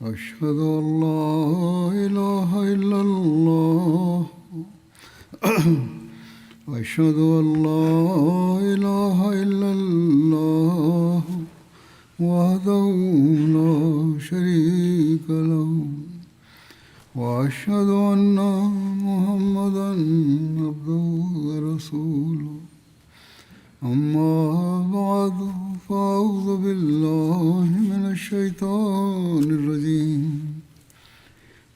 أشهد أن لا إله إلا الله أشهد أن لا إله إلا الله وحده لا شريك له وأشهد أن محمدا عبده ورسوله أما بعد فأعوذ بالله من الشيطان الرجيم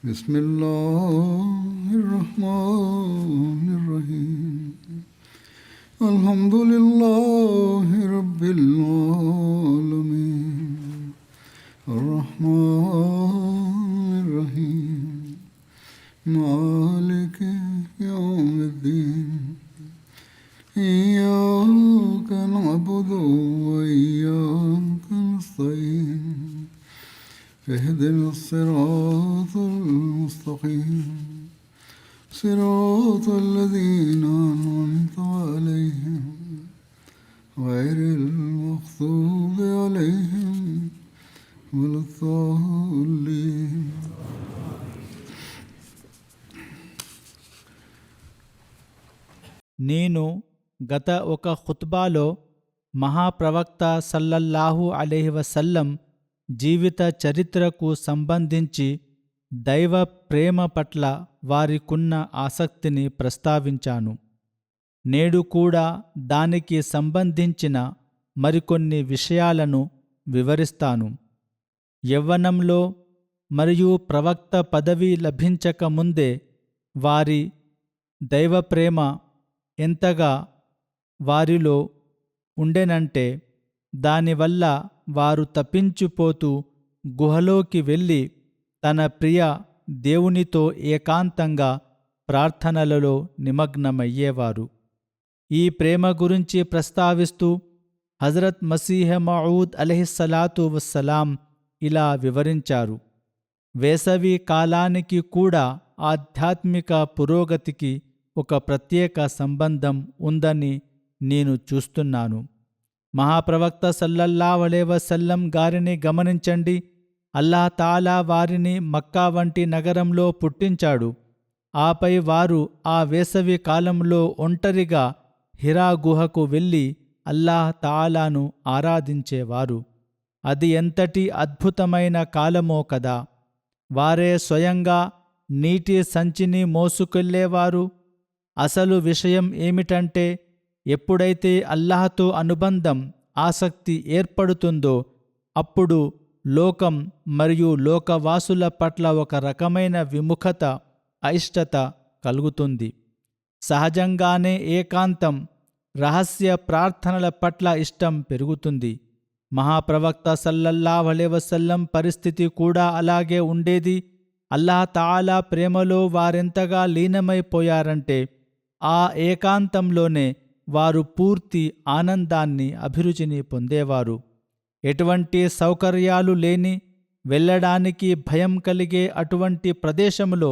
بسم الله الرحمن الرحيم الحمد لله رب العالمين الرحمن الرحيم مالك يوم الدين إياك نعبد وإياك نستعين اهدنا الصراط المستقيم صراط الذين أنعمت عليهم غير المغضوب عليهم ولا الضالين. నేను గత ఒక ఖుత్బాలో మహాప్రవక్త సల్లల్లాహు అలైహి వసల్లం జీవిత చరిత్రకు సంబంధించి దైవ ప్రేమ పట్ల వారికున్న ఆసక్తిని ప్రస్తావించాను. నేడు కూడా దానికి సంబంధించిన మరికొన్ని విషయాలను వివరిస్తాను. యవ్వనంలో మరియు ప్రవక్త పదవి లభించక ముందే వారి దైవప్రేమ ఎంతగా వారిలో ఉండెనంటే దానివల్ల వారు తప్పించిపోతూ గుహలోకి వెళ్ళి తన ప్రియ దేవునితో ఏకాంతంగా ప్రార్థనలలో నిమగ్నమయ్యేవారు. ఈ ప్రేమ గురించి ప్రస్తావిస్తూ హజరత్ మసీహ్ మౌద్ అలైహిస్సలాతు వస్సలాం ఇలా వివరించారు: వేసవి కాలానికి కూడా ఆధ్యాత్మిక పురోగతికి ఒక ప్రత్యేక సంబంధం ఉందని నేను చూస్తున్నాను. మహాప్రవక్త సల్లల్లాహు అలైహి వసల్లం గారిని గమనించండి. అల్లాహ్ తాలా వారిని మక్కా వంటి నగరంలో పుట్టించాడు. ఆపై వారు ఆ వేసవి కాలంలో ఒంటరిగా హిరా గుహకు వెళ్ళి అల్లాహ్ తాలాను ఆరాధించేవారు. అది ఎంతటి అద్భుతమైన కాలమో కదా. వారే స్వయంగా నీటి సంచిని మోసుకెళ్లేవారు. అసలు విషయం ఏమిటంటే, ఎప్పుడైతే అల్లాహ్తో అనుబంధం, ఆసక్తి ఏర్పడుతుందో అప్పుడు లోకం మరియు లోకవాసుల పట్ల ఒక రకమైన విముఖత, అయిష్టత కలుగుతుంది. సహజంగానే ఏకాంతం, రహస్య ప్రార్థనల పట్ల ఇష్టం పెరుగుతుంది. మహాప్రవక్త సల్లల్లాహు అలైహి వసల్లం పరిస్థితి కూడా అలాగే ఉండేది. అల్లాహ్ తాలా ప్రేమలో వారెంతగా లీనమైపోయారంటే ఆ ఏకాంతంలోనే వారు పూర్తి ఆనందాన్ని, అభిరుచిని పొందేవారు. ఎటువంటి సౌకర్యాలు లేని, వెళ్ళడానికి భయం కలిగే అటువంటి ప్రదేశంలో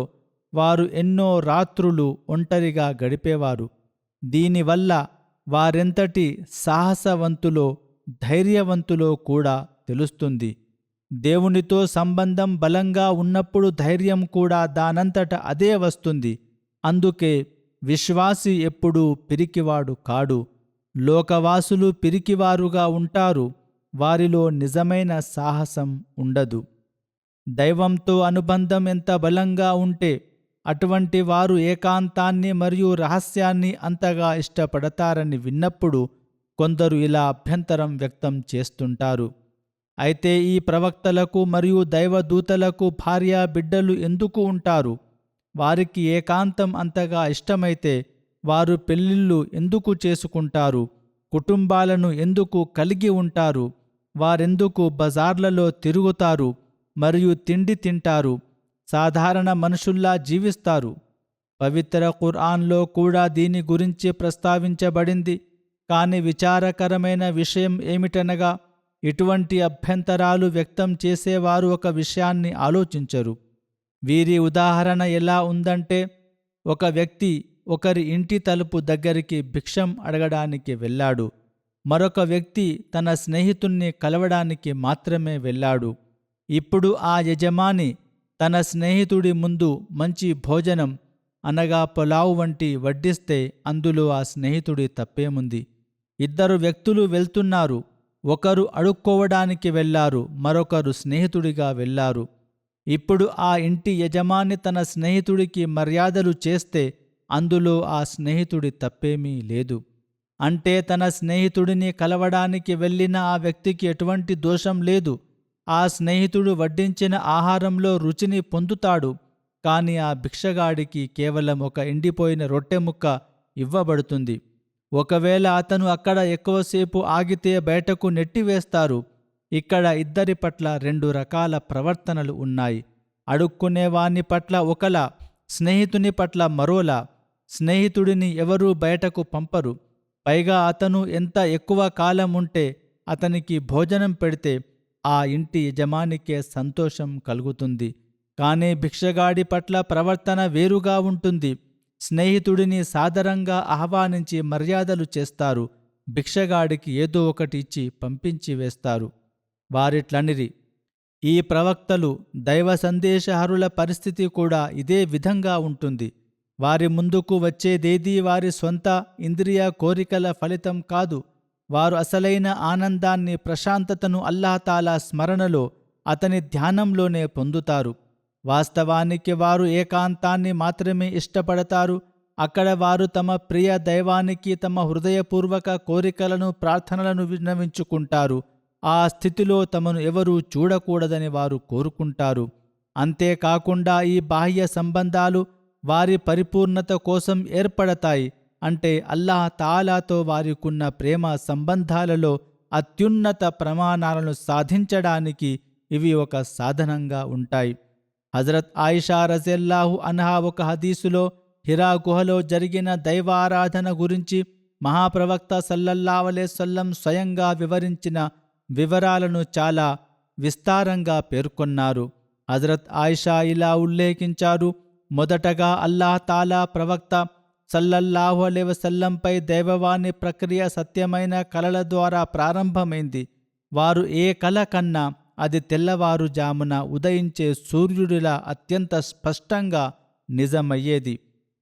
వారు ఎన్నో రాత్రులు ఒంటరిగా గడిపేవారు. దీనివల్ల వారెంతటి సాహసవంతులో, ధైర్యవంతులో కూడా తెలుస్తుంది. దేవునితో సంబంధం బలంగా ఉన్నప్పుడు ధైర్యం కూడా దానంతట అదే వస్తుంది. అందుకే విశ్వాసి ఎప్పుడూ పిరికివాడు కాడు. లోకవాసులు పిరికివారుగా ఉంటారు. వారిలో నిజమైన సాహసం ఉండదు. దైవంతో అనుబంధం ఎంత బలంగా ఉంటే అటువంటి వారు ఏకాంతాన్ని మరియు రహస్యాన్ని అంతగా ఇష్టపడతారని విన్నప్పుడు కొందరు ఇలా అభ్యంతరం వ్యక్తం చేస్తుంటారు: అయితే ఈ ప్రవక్తలకు మరియు దైవదూతలకు భార్య బిడ్డలు ఎందుకు ఉంటారు? వారికి ఏకాంతం అంతగా ఇష్టమైతే వారు పెళ్ళిళ్ళు ఎందుకు చేసుకుంటారు? కుటుంబాలను ఎందుకు కలిగి ఉంటారు? వారెందుకు బజార్లలో తిరుగుతారు మరియు తిండి తింటారు? సాధారణ మనుషుల్లా జీవిస్తారు. పవిత్ర ఖురాన్లో కూడా దీని గురించి ప్రస్తావించబడింది. కానీ విచారకరమైన విషయం ఏమిటనగా, ఇటువంటి అభ్యంతరాలు వ్యక్తం చేసేవారు ఒక విషయాన్ని ఆలోచించరు. వీరి ఉదాహరణ ఎలా ఉందంటే, ఒక వ్యక్తి ఒకరి ఇంటి తలుపు దగ్గరికి భిక్షం అడగడానికి వెళ్ళాడు. మరొక వ్యక్తి తన స్నేహితుణ్ణి కలవడానికి మాత్రమే వెళ్ళాడు. ఇప్పుడు ఆ యజమాని తన స్నేహితుడి ముందు మంచి భోజనం అనగా పులావు వంటి వడ్డిస్తే అందులో ఆ స్నేహితుడి తప్పేముంది? ఇద్దరు వ్యక్తులు వెళ్తున్నారు. ఒకరు అడుక్కోవడానికి వెళ్లారు, మరొకరు స్నేహితుడిగా వెళ్లారు. ఇప్పుడు ఆ ఇంటి యజమాని తన స్నేహితుడికి మర్యాదలు చేస్తే అందులో ఆ స్నేహితుడి తప్పేమీ లేదు. అంటే తన స్నేహితుడిని కలవడానికి వెళ్ళిన ఆ వ్యక్తికి ఎటువంటి దోషం లేదు. ఆ స్నేహితుడు వడ్డించిన ఆహారంలో రుచిని పొందుతాడు. కాని ఆ భిక్షగాడికి కేవలం ఒక ఎండిపోయిన రొట్టె ముక్క ఇవ్వబడుతుంది. ఒకవేళ అతను అక్కడ ఎక్కువసేపు ఆగితే బయటకు నెట్టివేస్తారు. ఇక్కడ ఇద్దరి పట్ల రెండు రకాల ప్రవర్తనలు ఉన్నాయి. అడుక్కునేవాని పట్ల ఒకలా, స్నేహితుని పట్ల మరోలా. స్నేహితుడిని ఎవరూ బయటకు పంపరు. పైగా అతను ఎంత ఎక్కువ కాలం ఉంటే అతనికి భోజనం పెడితే ఆ ఇంటి యజమానికే సంతోషం కలుగుతుంది. కానీ భిక్షగాడి పట్ల ప్రవర్తన వేరుగా ఉంటుంది. స్నేహితుడిని సాదరంగా ఆహ్వానించి మర్యాదలు చేస్తారు. భిక్షగాడికి ఏదో ఒకటి ఇచ్చి పంపించి వేస్తారు. వారిట్లనిరి. ఈ ప్రవక్తలు, దైవ సందేశహరుల పరిస్థితి కూడా ఇదే విధంగా ఉంటుంది. వారి ముందుకు వచ్చేదేదీ వారి సొంత ఇంద్రియ కోరికల ఫలితం కాదు. వారు అసలైన ఆనందాన్ని, ప్రశాంతతను అల్లాహతాలా స్మరణలో, అతని ధ్యానంలోనే పొందుతారు. వాస్తవానికి వారు ఏకాంతాన్ని మాత్రమే ఇష్టపడతారు. అక్కడ వారు తమ ప్రియ దైవానికి తమ హృదయపూర్వక కోరికలను, ప్రార్థనలను విన్నవించుకుంటారు. ఆ స్థితిలో తమను ఎవరూ చూడకూడదని వారు కోరుకుంటారు. అంతేకాకుండా ఈ బాహ్య సంబంధాలు వారి పరిపూర్ణత కోసం ఏర్పడతాయి. అంటే అల్లాహ్ తాలాతో వారికున్న ప్రేమ సంబంధాలలో అత్యున్నత ప్రమాణాలను సాధించడానికి ఇవి ఒక సాధనంగా ఉంటాయి. హజరత్ ఆయిషా రజల్లాహు అన్హా ఒక హదీసులో హిరా గుహలో జరిగిన దైవారాధన గురించి మహాప్రవక్త సల్లల్లాహు అలైహి వసల్లం స్వయంగా వివరించిన వివరాలను చాలా విస్తారంగా పేర్కొన్నారు. హజరత్ ఆయిషా ఇలా ఉల్లేఖించారు: మొదటగా అల్లాహ్ తాలా ప్రవక్త సల్లల్లాహు అలైహి వసల్లంపై దైవవాణి ప్రక్రియ సత్యమైన కలల ద్వారా ప్రారంభమైంది. వారు ఏ కల కన్నా అది తెల్లవారుజామున ఉదయించే సూర్యుడిలా అత్యంత స్పష్టంగా నిజమయ్యేది.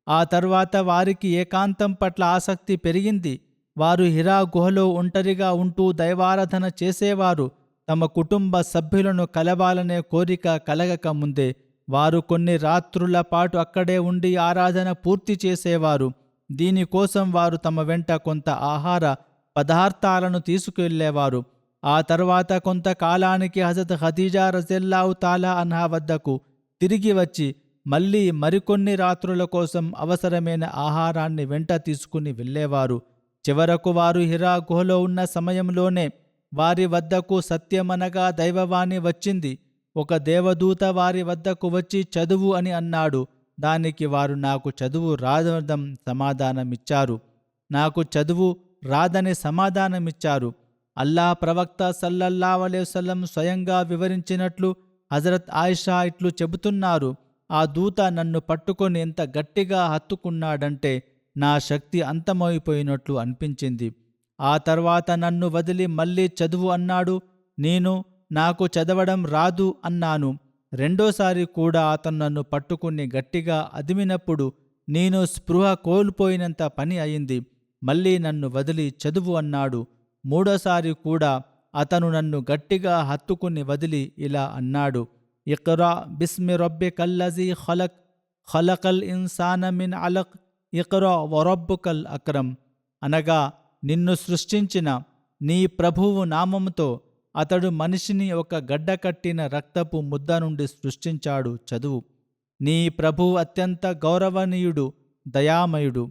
ఆ తర్వాత వారికి ఏకాంతం పట్ల ఆసక్తి పెరిగింది. వారు హిరా గుహలో ఒంటరిగా ఉంటూ దైవారాధన చేసేవారు. తమ కుటుంబ సభ్యులను కలవాలనే కోరిక కలగక ముందే వారు కొన్ని రాత్రుల పాటు అక్కడే ఉండి ఆరాధన పూర్తి చేసేవారు. దీనికోసం వారు తమ వెంట కొంత ఆహార పదార్థాలను తీసుకువెళ్లేవారు. ఆ తర్వాత కొంతకాలానికి హజరత్ ఖదీజా రజల్లాహు తాలా అన్హా వద్దకు తిరిగి వచ్చి మళ్ళీ మరికొన్ని రాత్రుల కోసం అవసరమైన ఆహారాన్ని వెంట తీసుకుని వెళ్ళేవారు. చివరకు వారు హిరా గుహలో ఉన్న సమయంలోనే వారి వద్దకు సత్యమనగా దైవవాణి వచ్చింది. ఒక దేవదూత వారి వద్దకు వచ్చి చదువు అని అన్నాడు. దానికి వారు నాకు చదువు రాదని సమాధానమిచ్చారు. అల్లాహ్ ప్రవక్త సల్లల్లాహు అలైహి వసల్లం స్వయంగా వివరించినట్లు హజరత్ ఆయిషా ఇట్లు చెబుతున్నారు: ఆ దూత నన్ను పట్టుకొని ఎంత గట్టిగా హత్తుకున్నాడంటే నా శక్తి అంతమైపోయినట్లు అనిపించింది. ఆ తర్వాత నన్ను వదిలి మళ్ళీ చదువు అన్నాడు. నాకు చదవడం రాదు అన్నాను. రెండోసారి కూడా అతను నన్ను పట్టుకుని గట్టిగా అదిమినప్పుడు నేను స్పృహ కోల్పోయినంత పని అయింది. మళ్ళీ నన్ను వదిలి చదువు అన్నాడు. మూడోసారి కూడా అతను నన్ను గట్టిగా హత్తుకుని వదిలి ఇలా అన్నాడు: ఇక్రా బిస్మి రబ్బికల్లజీ ఖలక్, ఖలకల్ ఇన్సాన మిన్ అలక్, ఇక్రా వరబ్బుకల్ అక్రమ్. అనగా, నిన్ను సృష్టించిన నీ ప్రభువు నామముతో అతడు మనిషిని ఒక గడ్డకట్టిన రక్తపు ముద్ద నుండి సృష్టించాడు, చదువు. నీ ప్రభువు అత్యంత గౌరవనీయుడు, దయామయుడు.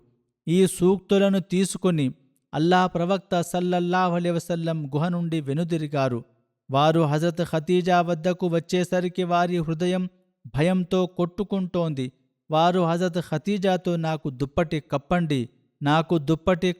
ఈ సూక్తులను తీసుకుని అల్లాహ్ ప్రవక్త సల్లల్లాహు అలైహి వసల్లం గుహ నుండి వెనుదిరిగారు. వారు హజరత్ ఖదీజా వద్దకు వచ్చేసరికి వారి హృదయం భయంతో కొట్టుకుంటోంది. వారు హజరత్ ఖదీజాతో నాకు దుప్పటి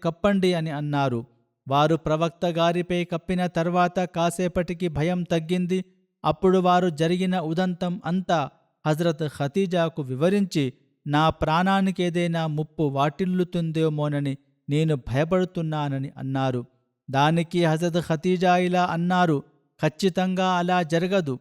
కప్పండి అని అన్నారు. వారు ప్రవక్త గారిపై కప్పిన తర్వాత కాసేపటికి భయం తగ్గింది. అప్పుడు వారు జరిగిన ఉదంతం అంతా హజరత్ ఖదీజాకు వివరించి, నా ప్రాణానికి ఏదైనా ముప్పు వాటిల్లుతుందేమోనని నేను భయపడుతున్నానని అన్నారు. దానికి హజరత్ ఖదీజా ఇలా అన్నారు: ఖచ్చితంగా అలా జరగదు.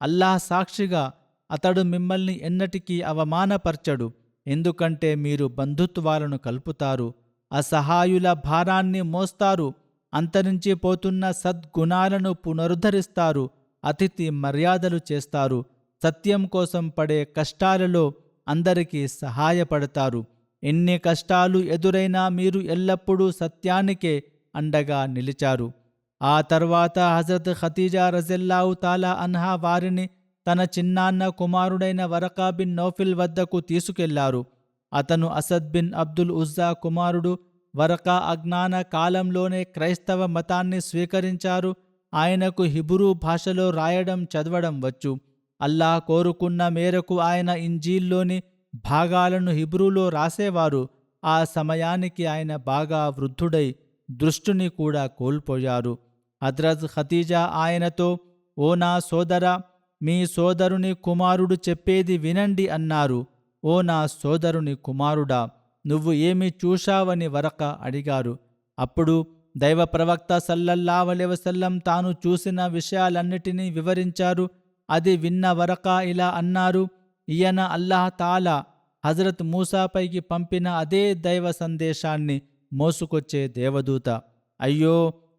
అల్లాహ్ సాక్షిగా అతడు మిమ్మల్ని ఎన్నటికీ అవమానపరచడు. ఎందుకంటే మీరు బంధుత్వాలను కలుపుతారు, అసహాయుల భారాన్ని మోస్తారు, అంతరించిపోతున్న సద్గుణాలను పునరుద్ధరిస్తారు, అతిథి మర్యాదలు చేస్తారు, సత్యం కోసం పడే కష్టాలలో అందరికీ సహాయపడతారు. ఎన్ని కష్టాలు ఎదురైనా మీరు ఎల్లప్పుడూ సత్యానికే అండగా నిలిచారు. ఆ తర్వాత హజరత్ ఖదీజా రజల్లాహు తాలా అన్హా వారిని తన చిన్నాన్న కుమారుడైన వరకా బిన్ నౌఫిల్ వద్దకు తీసుకెళ్లారు. అతను అసద్ బిన్ అబ్దుల్ ఉజ్జా కుమారుడు. వరకా అజ్ఞాన కాలంలోనే క్రైస్తవ మతాన్ని స్వీకరించారు. ఆయనకు హిబ్రూ భాషలో రాయడం చదవడం వచ్చు. అల్లాహ్ కోరుకున్న మేరకు ఆయన ఇంజీల్లోని భాగాలను హిబ్రూలో రాసేవారు. ఆ సమయానికి ఆయన బాగా వృద్ధుడై దృష్టిని కూడా కోల్పోయారు. హజ్రత్ ఖదీజా ఆయనతో, ఓ నా సోదరా, మీ సోదరుని కుమారుడు చెప్పేది వినండి అన్నారు. ఓ నా సోదరుని కుమారుడా, నువ్వు ఏమి చూశావని వరక అడిగారు. అప్పుడు దైవ ప్రవక్త సల్లల్లాహు అలైహి వసల్లం తాను చూసిన విషయాలన్నిటినీ వివరించారు. అది విన్న వరక ఇలా అన్నారు, ఈయన అల్లాహ్ తాలా హజరత్ మూసాపైకి పంపిన అదే దైవ సందేశాన్ని మోసుకొచ్చే దేవదూత. అయ్యో,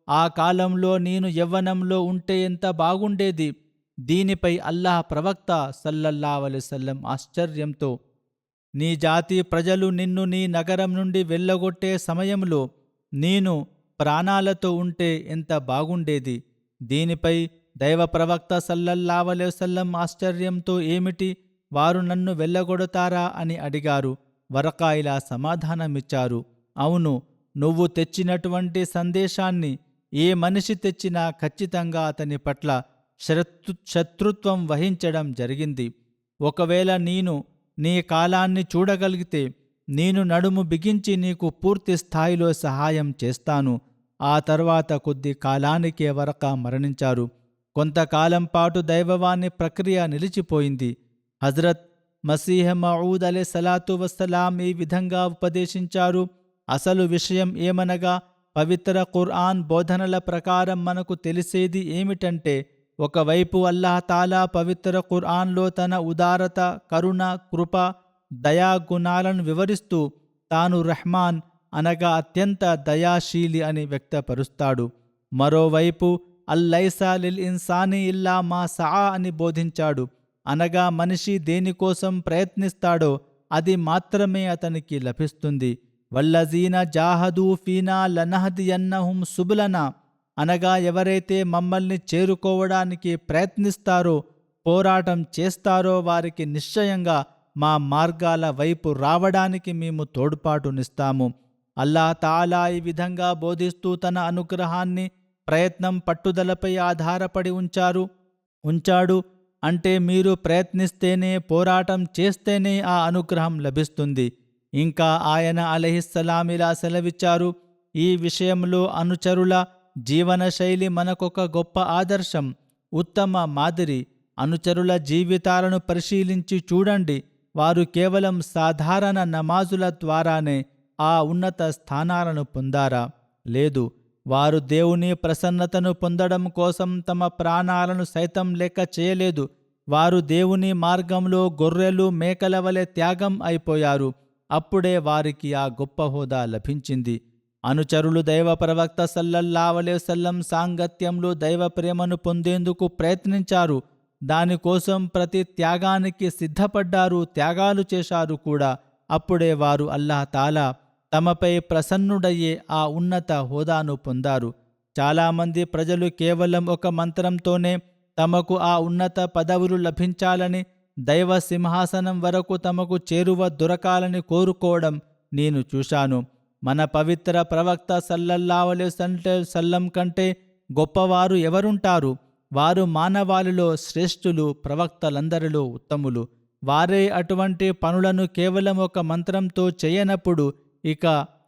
ఆ కాలంలో నేను యవ్వనంలో ఉంటే ఎంత బాగుండేది. దీనిపై అల్లాహ్ ప్రవక్త సల్లల్లాహు అలైహి వసల్లం ఆశ్చర్యంతో, నీ జాతి ప్రజలు నిన్ను నీ నగరం నుండి వెళ్ళగొట్టే సమయంలో నేను ప్రాణాలతో ఉంటే ఎంత బాగుండేది. దీనిపై దైవ ప్రవక్త సల్లల్లాహు అలైహి వసల్లం ఆశ్చర్యంతో, ఏమిటి, వారు నన్ను వెళ్ళగొడతారా అని అడిగారు. వరకా ఇలా సమాధానమిచ్చారు, అవును, నువ్వు తెచ్చినటువంటి సందేశాన్ని ఏ మనిషి తెచ్చినా ఖచ్చితంగా అతని పట్ల శత్రుత్వం వహించడం జరిగింది. ఒకవేళ నేను నీ కాలాన్ని చూడగలిగితే నేను నడుము బిగించి నీకు పూర్తి స్థాయిలో సహాయం చేస్తాను. ఆ తర్వాత కొద్ది కాలానికే వరక మరణించారు. కొంతకాలం పాటు దైవవాణి ప్రక్రియ నిలిచిపోయింది. హజ్రత్ మసీహ్ మౌద్ అలైహిస్సలాతు వస్సలాం ఈ విధంగా ఉపదేశించారు. అసలు విషయం ఏమనగా, పవిత్ర ఖుర్ఆన్ బోధనల ప్రకారం మనకు తెలిసేది ఏమిటంటే, ఒకవైపు అల్లాహ్ తాలా పవిత్ర ఖుర్ఆన్లో తన ఉదారత, కరుణ, కృప, దయా గుణాలను వివరిస్తూ తాను రహ్మాన్ అనగా అత్యంత దయాశీలి అని వ్యక్తపరుస్తాడు. మరోవైపు అల్లైసా లిల్ ఇన్సాని ఇల్లా మా సఆ అని బోధించాడు. అనగా మనిషి దేనికోసం ప్రయత్నిస్తాడో అది మాత్రమే అతనికి లభిస్తుంది. వల్లజీన జాహదూ ఫీనా లనహదియన్నహుం సుబులనా, అనగా ఎవరైతే మమ్మల్ని చేరుకోవడానికి ప్రయత్నిస్తారో, పోరాటం చేస్తారో వారికి నిశ్చయంగా మా మార్గాల వైపు రావడానికి మేము తోడ్పాటునిస్తాము. అల్లాహ్ తాలా ఈ విధంగా బోధిస్తూ తన అనుగ్రహాన్ని ప్రయత్నం, పట్టుదలపై ఆధారపడి ఉంచాడు. అంటే మీరు ప్రయత్నిస్తేనే, పోరాటం చేస్తేనే ఆ అనుగ్రహం లభిస్తుంది. ఇంకా ఆయన అలైహిస్సలాం ఇలా సెలవిచ్చారు, ఈ విషయంలో అనుచరుల జీవనశైలి మనకొక గొప్ప ఆదర్శం, ఉత్తమ మాదిరి. అనుచరుల జీవితాలను పరిశీలించి చూడండి. వారు కేవలం సాధారణ నమాజుల ద్వారానే ఆ ఉన్నత స్థానాలను పొందారా? లేదు, వారు దేవుని ప్రసన్నతను పొందడం కోసం తమ ప్రాణాలను సైతం లెక్క చేయలేదు. వారు దేవుని మార్గంలో గొర్రెలు, మేకల వలె త్యాగం అయిపోయారు. అప్పుడే వారికి ఆ గొప్ప హోదా లభించింది. అనుచరులు దైవ ప్రవక్త సల్లల్లాహు అలైహి వసల్లం సాంగత్యంలో దైవ ప్రేమను పొందేందుకు ప్రయత్నించారు. దానికోసం ప్రతి త్యాగానికి సిద్ధపడ్డారు, త్యాగాలు చేశారు కూడా. అప్పుడే వారు అల్లాహ్ తాలా తమపై ప్రసన్నుడయ్యే ఆ ఉన్నత హోదాను పొందారు. చాలామంది ప్రజలు కేవలం ఒక మంత్రంతోనే తమకు ఆ ఉన్నత పదవులు లభించాలని, దైవ సింహాసనం వరకు తమకు చేరువ దొరకాలని కోరుకోవడం నేను చూశాను. మన పవిత్ర ప్రవక్త సల్లల్లాహు అలైహి వసల్లం కంటే గొప్పవారు ఎవరుంటారు? వారు మానవాళిలో శ్రేష్ఠులు, ప్రవక్తలందరిలో ఉత్తములు. వారే అటువంటి పనులను కేవలం ఒక మంత్రంతో చేయనప్పుడు ఇక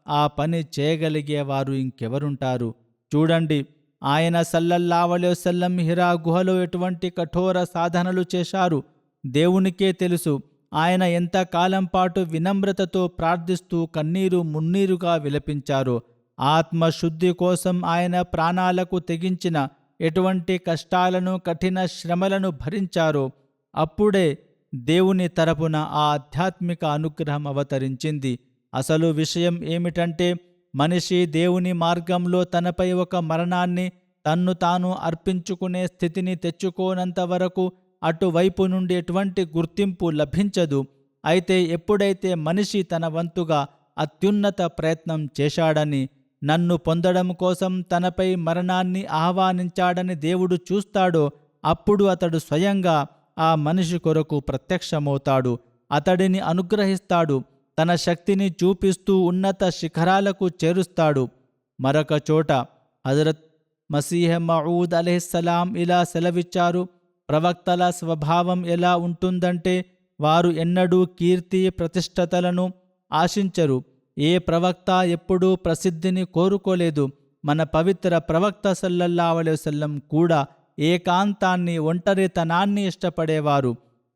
ఆ పని చేయగలిగేవారు ఇంకెవరుంటారు? చూడండి, ఆయన సల్లల్లాహు అలైహి వసల్లం హిరా గుహలో ఎటువంటి కఠోర సాధనలు చేశారు దేవునికే తెలుసు. ఆయన ఎంత కాలం పాటు వినమ్రతతో ప్రార్థిస్తూ కన్నీరు మున్నీరుగా విలపించారో. ఆత్మశుద్ధి కోసం ఆయన ప్రాణాలకు తెగించిన ఎటువంటి కష్టాలను కఠిన శ్రమలను భరించారో అప్పుడే దేవుని తరపున ఆ ఆధ్యాత్మిక అనుగ్రహం అవతరించింది. అసలు విషయం ఏమిటంటే మనిషి దేవుని మార్గంలో తనపై ఒక మరణాన్ని తన్ను తాను అర్పించుకునే స్థితిని తెచ్చుకోనంత వరకు అటువైపు నుండి ఎటువంటి గుర్తింపు లభించదు. అయితే ఎప్పుడైతే మనిషి తన వంతుగా అత్యున్నత ప్రయత్నం చేశాడని, నన్ను పొందడం కోసం తనపై మరణాన్ని ఆహ్వానించాడని దేవుడు చూస్తాడో అప్పుడు అతడు స్వయంగా ఆ మనిషి కొరకు ప్రత్యక్షమవుతాడు, అతడిని అనుగ్రహిస్తాడు, తన శక్తిని చూపిస్తూ ఉన్నత శిఖరాలకు చేరుస్తాడు. మరొక చోట హజరత్ మసీహ్ మఊద్ అలైహిస్సలాం ఇలా సెలవిచ్చారు, ప్రవక్తల స్వభావం ఎలా ఉంటుందంటే వారు ఎన్నడూ కీర్తి ప్రతిష్టతలను ఆశించరు. ఏ ప్రవక్త ఎప్పుడూ ప్రసిద్ధిని కోరుకోలేదు. మన పవిత్ర ప్రవక్త సల్లల్లాహు అలైహి వసల్లం కూడా ఏకాంతాన్ని, ఒంటరితనాన్ని ఇష్టపడేవారు.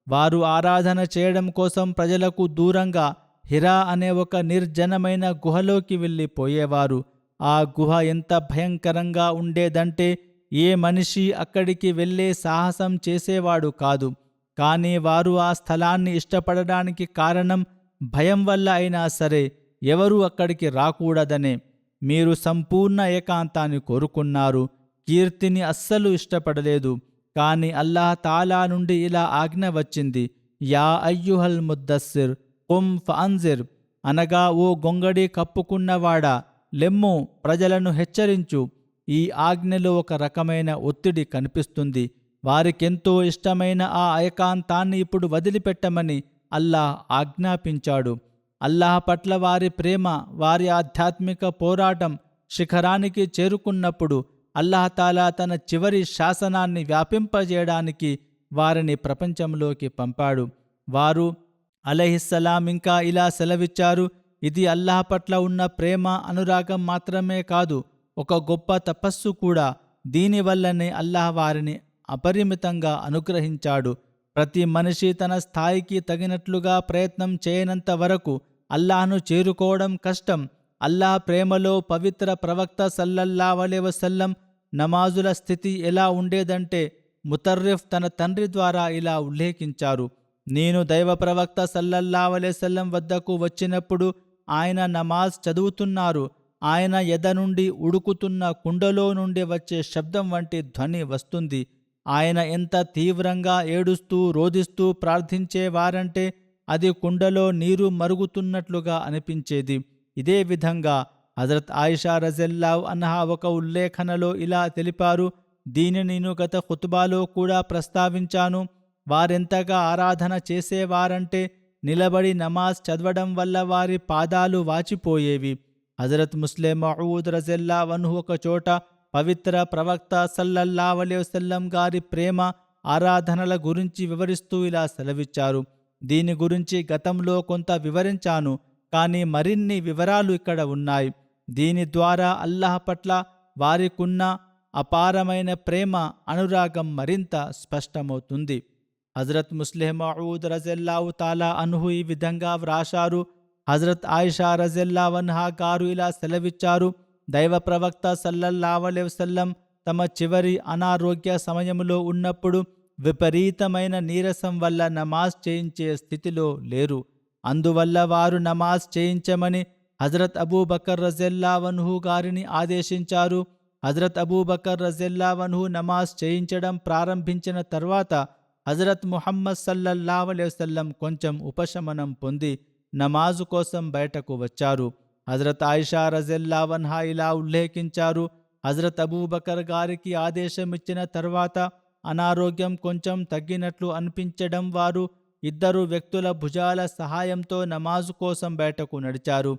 వారు ఆరాధన చేయడం కోసం ప్రజలకు దూరంగా హిరా అనే ఒక నిర్జనమైన గుహలోకి వెళ్ళిపోయేవారు. ఆ గుహ ఎంత భయంకరంగా ఉండేదంటే ఏ మనిషి అక్కడికి వెళ్ళే సాహసం చేసేవాడు కాదు. కానీ వారు ఆ స్థలాన్ని ఇష్టపడడానికి కారణం భయం వల్ల అయినా సరే ఎవరూ అక్కడికి రాకూడదనే. మీరు సంపూర్ణ ఏకాంతాన్ని కోరుకున్నారు, కీర్తిని అస్సలు ఇష్టపడలేదు. కానీ అల్లాహ్ తాలా నుండి ఇలా ఆజ్ఞ వచ్చింది, యా అయ్యుహల్ ముద్దస్సిర్ కుమ్ ఫఅన్జిర్, అనగా ఓ గొంగడి కప్పుకున్నవాడా లెమ్ము, ప్రజలను హెచ్చరించు. ఈ ఆజ్ఞలో ఒక రకమైన ఒత్తిడి కనిపిస్తుంది. వారికెంతో ఇష్టమైన ఆ ఏకాంతాన్ని ఇప్పుడు వదిలిపెట్టమని అల్లాహ్ ఆజ్ఞాపించాడు. అల్లాహ్ పట్ల వారి ప్రేమ, వారి ఆధ్యాత్మిక పోరాటం శిఖరానికి చేరుకున్నప్పుడు అల్లాహతాలా తన చివరి శాసనాన్ని వ్యాపింపజేయడానికి వారిని ప్రపంచంలోకి పంపాడు. వారు అలైహిస్సలాం ఇంకా ఇలా సెలవిచ్చారు, ఇది అల్లాహ్ పట్ల ఉన్న ప్రేమ, అనురాగం మాత్రమే కాదు, ఒక గొప్ప తపస్సు కూడా. దీనివల్లనే అల్లాహ్ వారిని అపరిమితంగా అనుగ్రహించాడు. ప్రతి మనిషి తన స్థాయికి తగినట్లుగా ప్రయత్నం చేయనంత వరకు అల్లాహ్ను చేరుకోవడం కష్టం. అల్లాహ్ ప్రేమలో పవిత్ర ప్రవక్త సల్లల్లాహు అలైహి వసల్లం నమాజుల స్థితి ఎలా ఉండేదంటే ముతర్రిఫ్ తన తండ్రి ద్వారా ఇలా ఉల్లేఖించారు, నేను దైవ ప్రవక్త సల్లల్లాహు అలైహి వసల్లం వద్దకు వచ్చినప్పుడు ఆయన నమాజ్ చదువుతున్నారు. ఆయన ఎద నుండి ఉడుకుతున్న కుండలో నుండి వచ్చే శబ్దం వంటి ధ్వని వస్తుంది. ఆయన ఎంత తీవ్రంగా ఏడుస్తూ రోదిస్తూ ప్రార్థించేవారంటే అది కుండలో నీరు మరుగుతున్నట్లుగా అనిపించేది. ఇదే విధంగా హజరత్ ఆయిషా రజల్లాహు అన్హా ఒక ఉల్లేఖనలో ఇలా తెలిపారు, దీనిని నేను గత ఖుతుబాలో కూడా ప్రస్తావించాను. వారెంతగా ఆరాధన చేసేవారంటే నిలబడి నమాజ్ చదవడం వల్ల వారి పాదాలు వాచిపోయేవి. హజరత్ ముస్లిం మఊద్ రజల్లాహు అన్హు ఒక చోట పవిత్ర ప్రవక్త సల్లల్లాహు అలైహి వసల్లం గారి ప్రేమ, ఆరాధనల గురించి వివరిస్తూ ఇలా సెలవిచ్చారు, దీని గురించి గతంలో కొంత వివరించాను, కానీ మరిన్ని వివరాలు ఇక్కడ ఉన్నాయి. దీని ద్వారా అల్లాహ్ పట్ల వారికున్న అపారమైన ప్రేమ, అనురాగం మరింత స్పష్టమవుతుంది. హజరత్ ముస్లిం మఊద్ రజల్లాహు తాలా అన్హు ఈ విధంగా వ్రాశారు, హజరత్ ఆయిషా రజల్లాహు అన్హా గారు ఇలా సెలవిచ్చారు, దైవ ప్రవక్త సల్లల్లాహు అలైహి వసల్లం తమ చివరి అనారోగ్య సమయంలో ఉన్నప్పుడు విపరీతమైన నీరసం వల్ల నమాజ్ చేయించే స్థితిలో లేరు. అందువల్ల వారు నమాజ్ చేయించమని హజరత్ అబూబకర్ రజల్లాహు అన్హు గారిని ఆదేశించారు. హజరత్ అబూబకర్ రజల్లాహు అన్హు నమాజ్ చేయించడం ప్రారంభించిన తర్వాత హజరత్ ముహమ్మద్ సల్లల్లాహు అలైహి వసల్లం కొంచెం ఉపశమనం పొంది నమాజు కోసం బయటకు వచ్చారు. హజరత్ ఆయిషా రజల్లాహు అన్హా ఇలా ఉల్లేఖించారు, హజరత్ అబూబకర్ గారికి ఆదేశం ఇచ్చిన తర్వాత అనారోగ్యం కొంచెం తగ్గినట్లు అనిపించడం వారు ఇద్దరు వ్యక్తుల భుజాల సహాయంతో నమాజు కోసం బయటకు నడిచారు.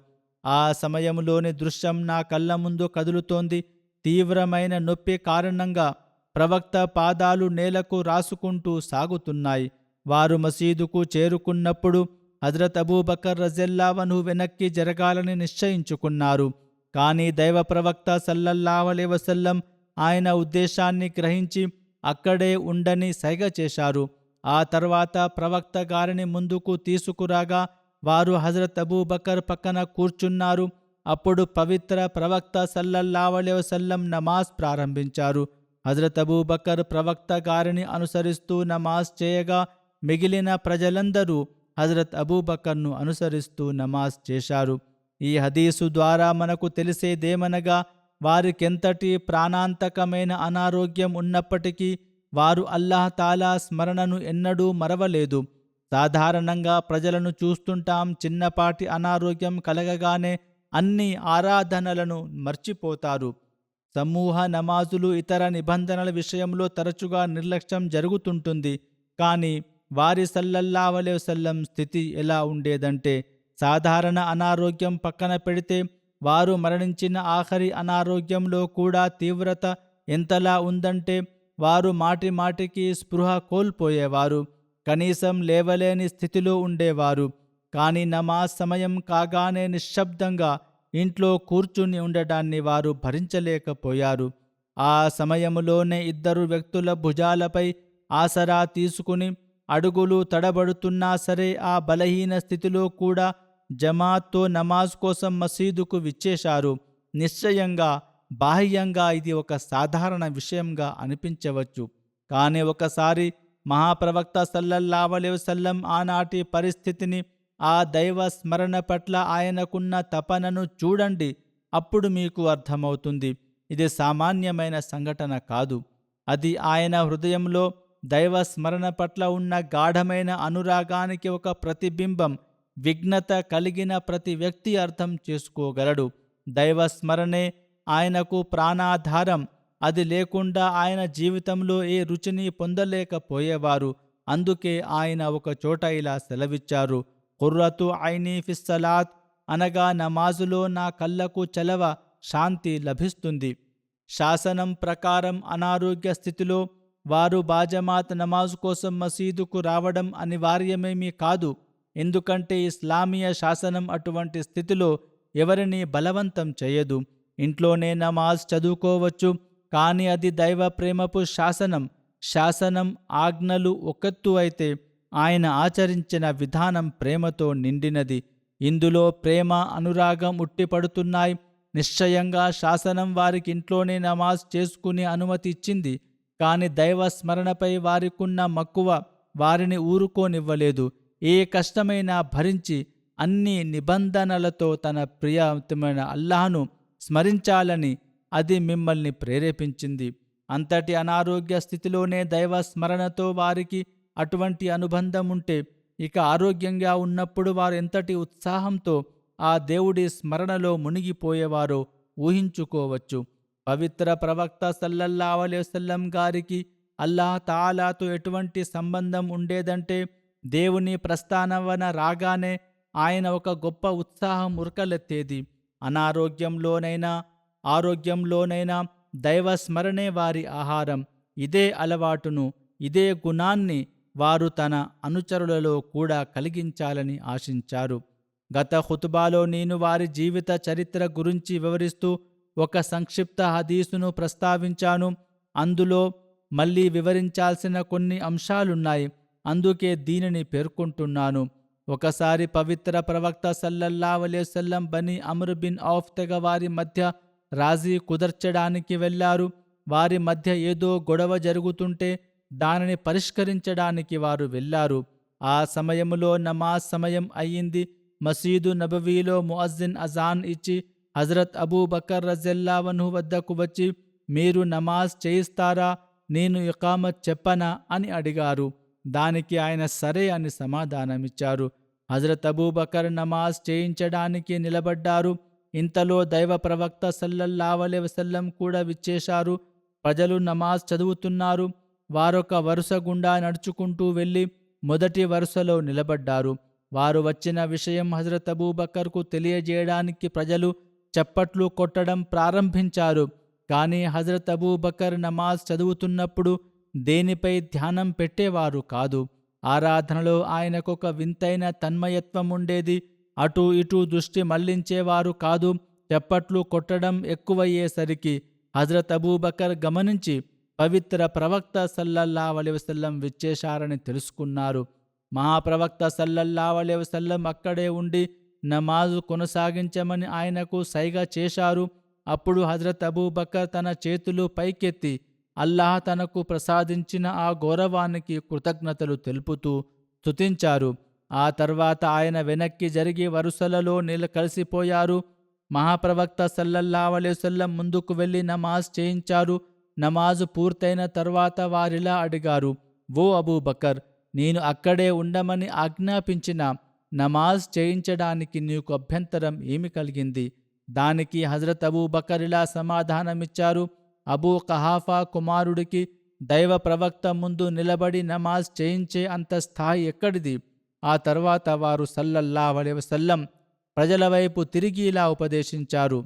ఆ సమయంలోని దృశ్యం నా కళ్ళ ముందు కదులుతోంది. తీవ్రమైన నొప్పి కారణంగా ప్రవక్త పాదాలు నేలకు రాసుకుంటూ సాగుతున్నాయి. వారు మసీదుకు చేరుకున్నప్పుడు హజరత్ అబూబకర్ రజల్లాహు అన్హు వెనక్కి జరగాలని నిశ్చయించుకున్నారు. కానీ దైవ ప్రవక్త సల్లల్లాహు అలైహి వసల్లం ఆయన ఉద్దేశాన్ని గ్రహించి అక్కడే ఉండని సైగ చేశారు. ఆ తర్వాత ప్రవక్త గారిని ముందుకు తీసుకురాగా వారు హజరత్ అబూబకర్ పక్కన కూర్చున్నారు. అప్పుడు పవిత్ర ప్రవక్త సల్లల్లాహు అలైహి వసల్లం నమాజ్ ప్రారంభించారు. హజరత్ అబూబకర్ ప్రవక్త గారిని అనుసరిస్తూ నమాజ్ చేయగా మిగిలిన ప్రజలందరూ హజరత్ అబూబకర్ను అనుసరిస్తూ నమాజ్ చేశారు. ఈ హదీసు ద్వారా మనకు తెలిసేదేమనగా, వారికెంతటి ప్రాణాంతకమైన అనారోగ్యం ఉన్నప్పటికీ వారు అల్లాహ్ తాలా స్మరణను ఎన్నడూ మరవలేదు. సాధారణంగా ప్రజలను చూస్తుంటాం, చిన్నపాటి అనారోగ్యం కలగగానే అన్ని ఆరాధనలను మర్చిపోతారు. సమూహ నమాజులు, ఇతర నిబంధనల విషయంలో తరచుగా నిర్లక్ష్యం జరుగుతుంటుంది. కానీ వారి సల్లల్లాహు అలైహి వసల్లం స్థితి ఎలా ఉండేదంటే, సాధారణ అనారోగ్యం పక్కన పెడితే వారు మరణించిన ఆఖరి అనారోగ్యంలో కూడా తీవ్రత ఎంతలా ఉందంటే, వారు మాటి మాటికి స్పృహ కోల్పోయేవారు, కనీసం లేవలేని స్థితిలో ఉండేవారు. కానీ నమాజ్ సమయం కాగానే నిశ్శబ్దంగా ఇంట్లో కూర్చుని ఉండడాన్ని వారు భరించలేకపోయారు. ఆ సమయంలోనే ఇద్దరు వ్యక్తుల భుజాలపై ఆసరా తీసుకుని అడుగులు తడబడుతున్నా సరే ఆ బలహీన స్థితిలో కూడా జమాత్తో నమాజ్ కోసం మసీదుకు విచ్చేశారు. నిశ్చయంగా బాహ్యంగా ఇది ఒక సాధారణ విషయంగా అనిపించవచ్చు. కానీ ఒకసారి మహాప్రవక్త సల్లల్లాహు అలైహి వసల్లం ఆనాటి పరిస్థితిని, ఆ దైవ స్మరణ పట్ల ఆయనకున్న తపనను చూడండి. అప్పుడు మీకు అర్థమవుతుంది, ఇది సామాన్యమైన సంఘటన కాదు. అది ఆయన హృదయంలో దైవ స్మరణ పట్ల ఉన్న గాఢమైన అనురాగానికి ఒక ప్రతిబింబం. విఘ్నత కలిగిన ప్రతి వ్యక్తి అర్థం చేసుకోగలడు. దైవ స్మరణే ఆయనకు ప్రాణాధారం. అది లేకుండా ఆయన జీవితంలో ఏ రుచిని పొందలేకపోయేవారు. అందుకే ఆయన ఒక చోట ఇలా సెలవిచ్చారు, ఖుర్రతు ఐనీ ఫిస్సలాత్, అనగా నమాజులో నా కళ్ళకు చలవ, శాంతి లభిస్తుంది. శాసనం ప్రకారం అనారోగ్య స్థితిలో వారు బాజమాత్ నమాజ్ కోసం మసీదుకు రావడం అనివార్యమేమీ కాదు. ఎందుకంటే ఇస్లామీయ శాసనం అటువంటి స్థితిలో ఎవరిని బలవంతం చేయదు. ఇంట్లోనే నమాజ్ చదువుకోవచ్చు. కానీ అది దైవ ప్రేమపు శాసనం. శాసనం, ఆజ్ఞలు ఒకెత్తు అయితే ఆయన ఆచరించిన విధానం ప్రేమతో నిండినది. ఇందులో ప్రేమ, అనురాగం ఉట్టిపడుతున్నాయి. నిశ్చయంగా శాసనం వారికి ఇంట్లోనే నమాజ్ చేసుకునే అనుమతి ఇచ్చింది. కానీ దైవ స్మరణపై వారికున్న మక్కువ వారిని ఊరుకోనివ్వలేదు. ఏ కష్టమైనా భరించి అన్ని నిబంధనలతో తన ప్రియమైన అల్లాహ్ను స్మరించాలని అది మిమ్మల్ని ప్రేరేపించింది. అంతటి అనారోగ్య స్థితిలోనే దైవ స్మరణతో వారికి అటువంటి అనుబంధం ఉంటే, ఇక ఆరోగ్యంగా ఉన్నప్పుడు వారు ఎంతటి ఉత్సాహంతో ఆ దేవుడి స్మరణలో మునిగిపోయేవారో ఊహించుకోవచ్చు. పవిత్ర ప్రవక్త సల్లల్లాహు అలైహి వసల్లం గారికి అల్లాహ్ తాలాతో ఎటువంటి సంబంధం ఉండేదంటే, దేవుని ప్రస్థానవన రాగానే ఆయన ఒక గొప్ప ఉత్సాహం ఉరకలెత్తేది. అనారోగ్యంలోనైనా ఆరోగ్యంలోనైనా దైవ స్మరణే వారి ఆహారం. ఇదే అలవాటును, ఇదే గుణాన్ని వారు తన అనుచరులలో కూడా కలిగించాలని ఆశించారు. గత ఖుతుబాలో నేను వారి జీవిత చరిత్ర గురించి వివరిస్తూ ఒక సంక్షిప్త హదీసును ప్రస్తావించాను. అందులో మళ్ళీ వివరించాల్సిన కొన్ని అంశాలున్నాయి. అందుకే దీనిని పేర్కొంటున్నాను. ఒకసారి పవిత్ర ప్రవక్త సల్లల్లాహు అలైహి వసల్లం బనీ అమ్ర్ బిన్ ఔఫ్ తెగ వారి మధ్య రాజీ కుదర్చడానికి వెళ్లారు. వారి మధ్య ఏదో గొడవ జరుగుతుంటే దానిని పరిష్కరించడానికి వారు వెళ్లారు. ఆ సమయంలో నమాజ్ సమయం అయ్యింది. మసీదు నబవీలో ముఅజ్జిన్ అజాన్ ఇచ్చి హజరత్ అబూబకర్ రజల్లాహు అన్హు వద్దకు వచ్చి, మీరు నమాజ్ చేయిస్తారా, నేను ఇకామత్ చెప్పనా అని అడిగారు. దానికి ఆయన సరే అని సమాధానమిచ్చారు. హజరత్ అబూబకర్ నమాజ్ చేయించడానికి నిలబడ్డారు. ఇంతలో దైవ ప్రవక్త సల్లల్లాహు అలైహి వసల్లం కూడా విచ్చేశారు. ప్రజలు నమాజ్ చదువుతున్నారు. వారొక వరుస గుండా నడుచుకుంటూ వెళ్ళి మొదటి వరుసలో నిలబడ్డారు. వారు వచ్చిన విషయం హజరత్ అబూబకర్కు తెలియజేయడానికి ప్రజలు చప్పట్లు కొట్టడం ప్రారంభించారు. కానీ హజరత్ అబూబకర్ నమాజ్ చదువుతున్నప్పుడు దేనిపై ధ్యానం పెట్టేవారు కాదు. ఆరాధనలో ఆయనకొక వింతైన తన్మయత్వం ఉండేది. అటూ ఇటూ దృష్టి మళ్లించేవారు కాదు. చప్పట్లు కొట్టడం ఎక్కువయ్యేసరికి హజరత్ అబూబకర్ గమనించి పవిత్ర ప్రవక్త సల్లల్లాహు అలైహి వసల్లం విచ్చేశారని తెలుసుకున్నారు. మహాప్రవక్త సల్లల్లాహు అలైహి వసల్లం అక్కడే ఉండి నమాజు కొనసాగించమని ఆయనకు సైగ చేశారు. అప్పుడు హజరత్ అబూబకర్ తన చేతులు పైకెత్తి అల్లాహ్ తనకు ప్రసాదించిన ఆ గౌరవానికి కృతజ్ఞతలు తెలుపుతూ స్తుతించారు. ఆ తర్వాత ఆయన వెనక్కి జరిగి వరుసలలో కలిసిపోయారు. మహాప్రవక్త సల్లల్లాహు అలైహి వసల్లం ముందుకు వెళ్ళి నమాజ్ చేయించారు. నమాజు పూర్తయిన తర్వాత వారిలా అడిగారు: ఓ అబూబకర్, నేను అక్కడే ఉండమని ఆజ్ఞాపించిన నమాజ్ చేయించడానికి నీకు అభ్యంతరం ఏమి కలిగింది? దానికి హజరత్ అబూబకర్ ఇలా సమాధానమిచ్చారు: అబూ కహాఫా కుమారుడికి దైవ ప్రవక్త ముందు నిలబడి నమాజ్ చేయించే అంత స్థాయి ఎక్కడిది? ఆ తర్వాత వారు సల్లల్లాహు అలైహి వసల్లం ప్రజల వైపు తిరిగి ఇలా ఉపదేశించారు: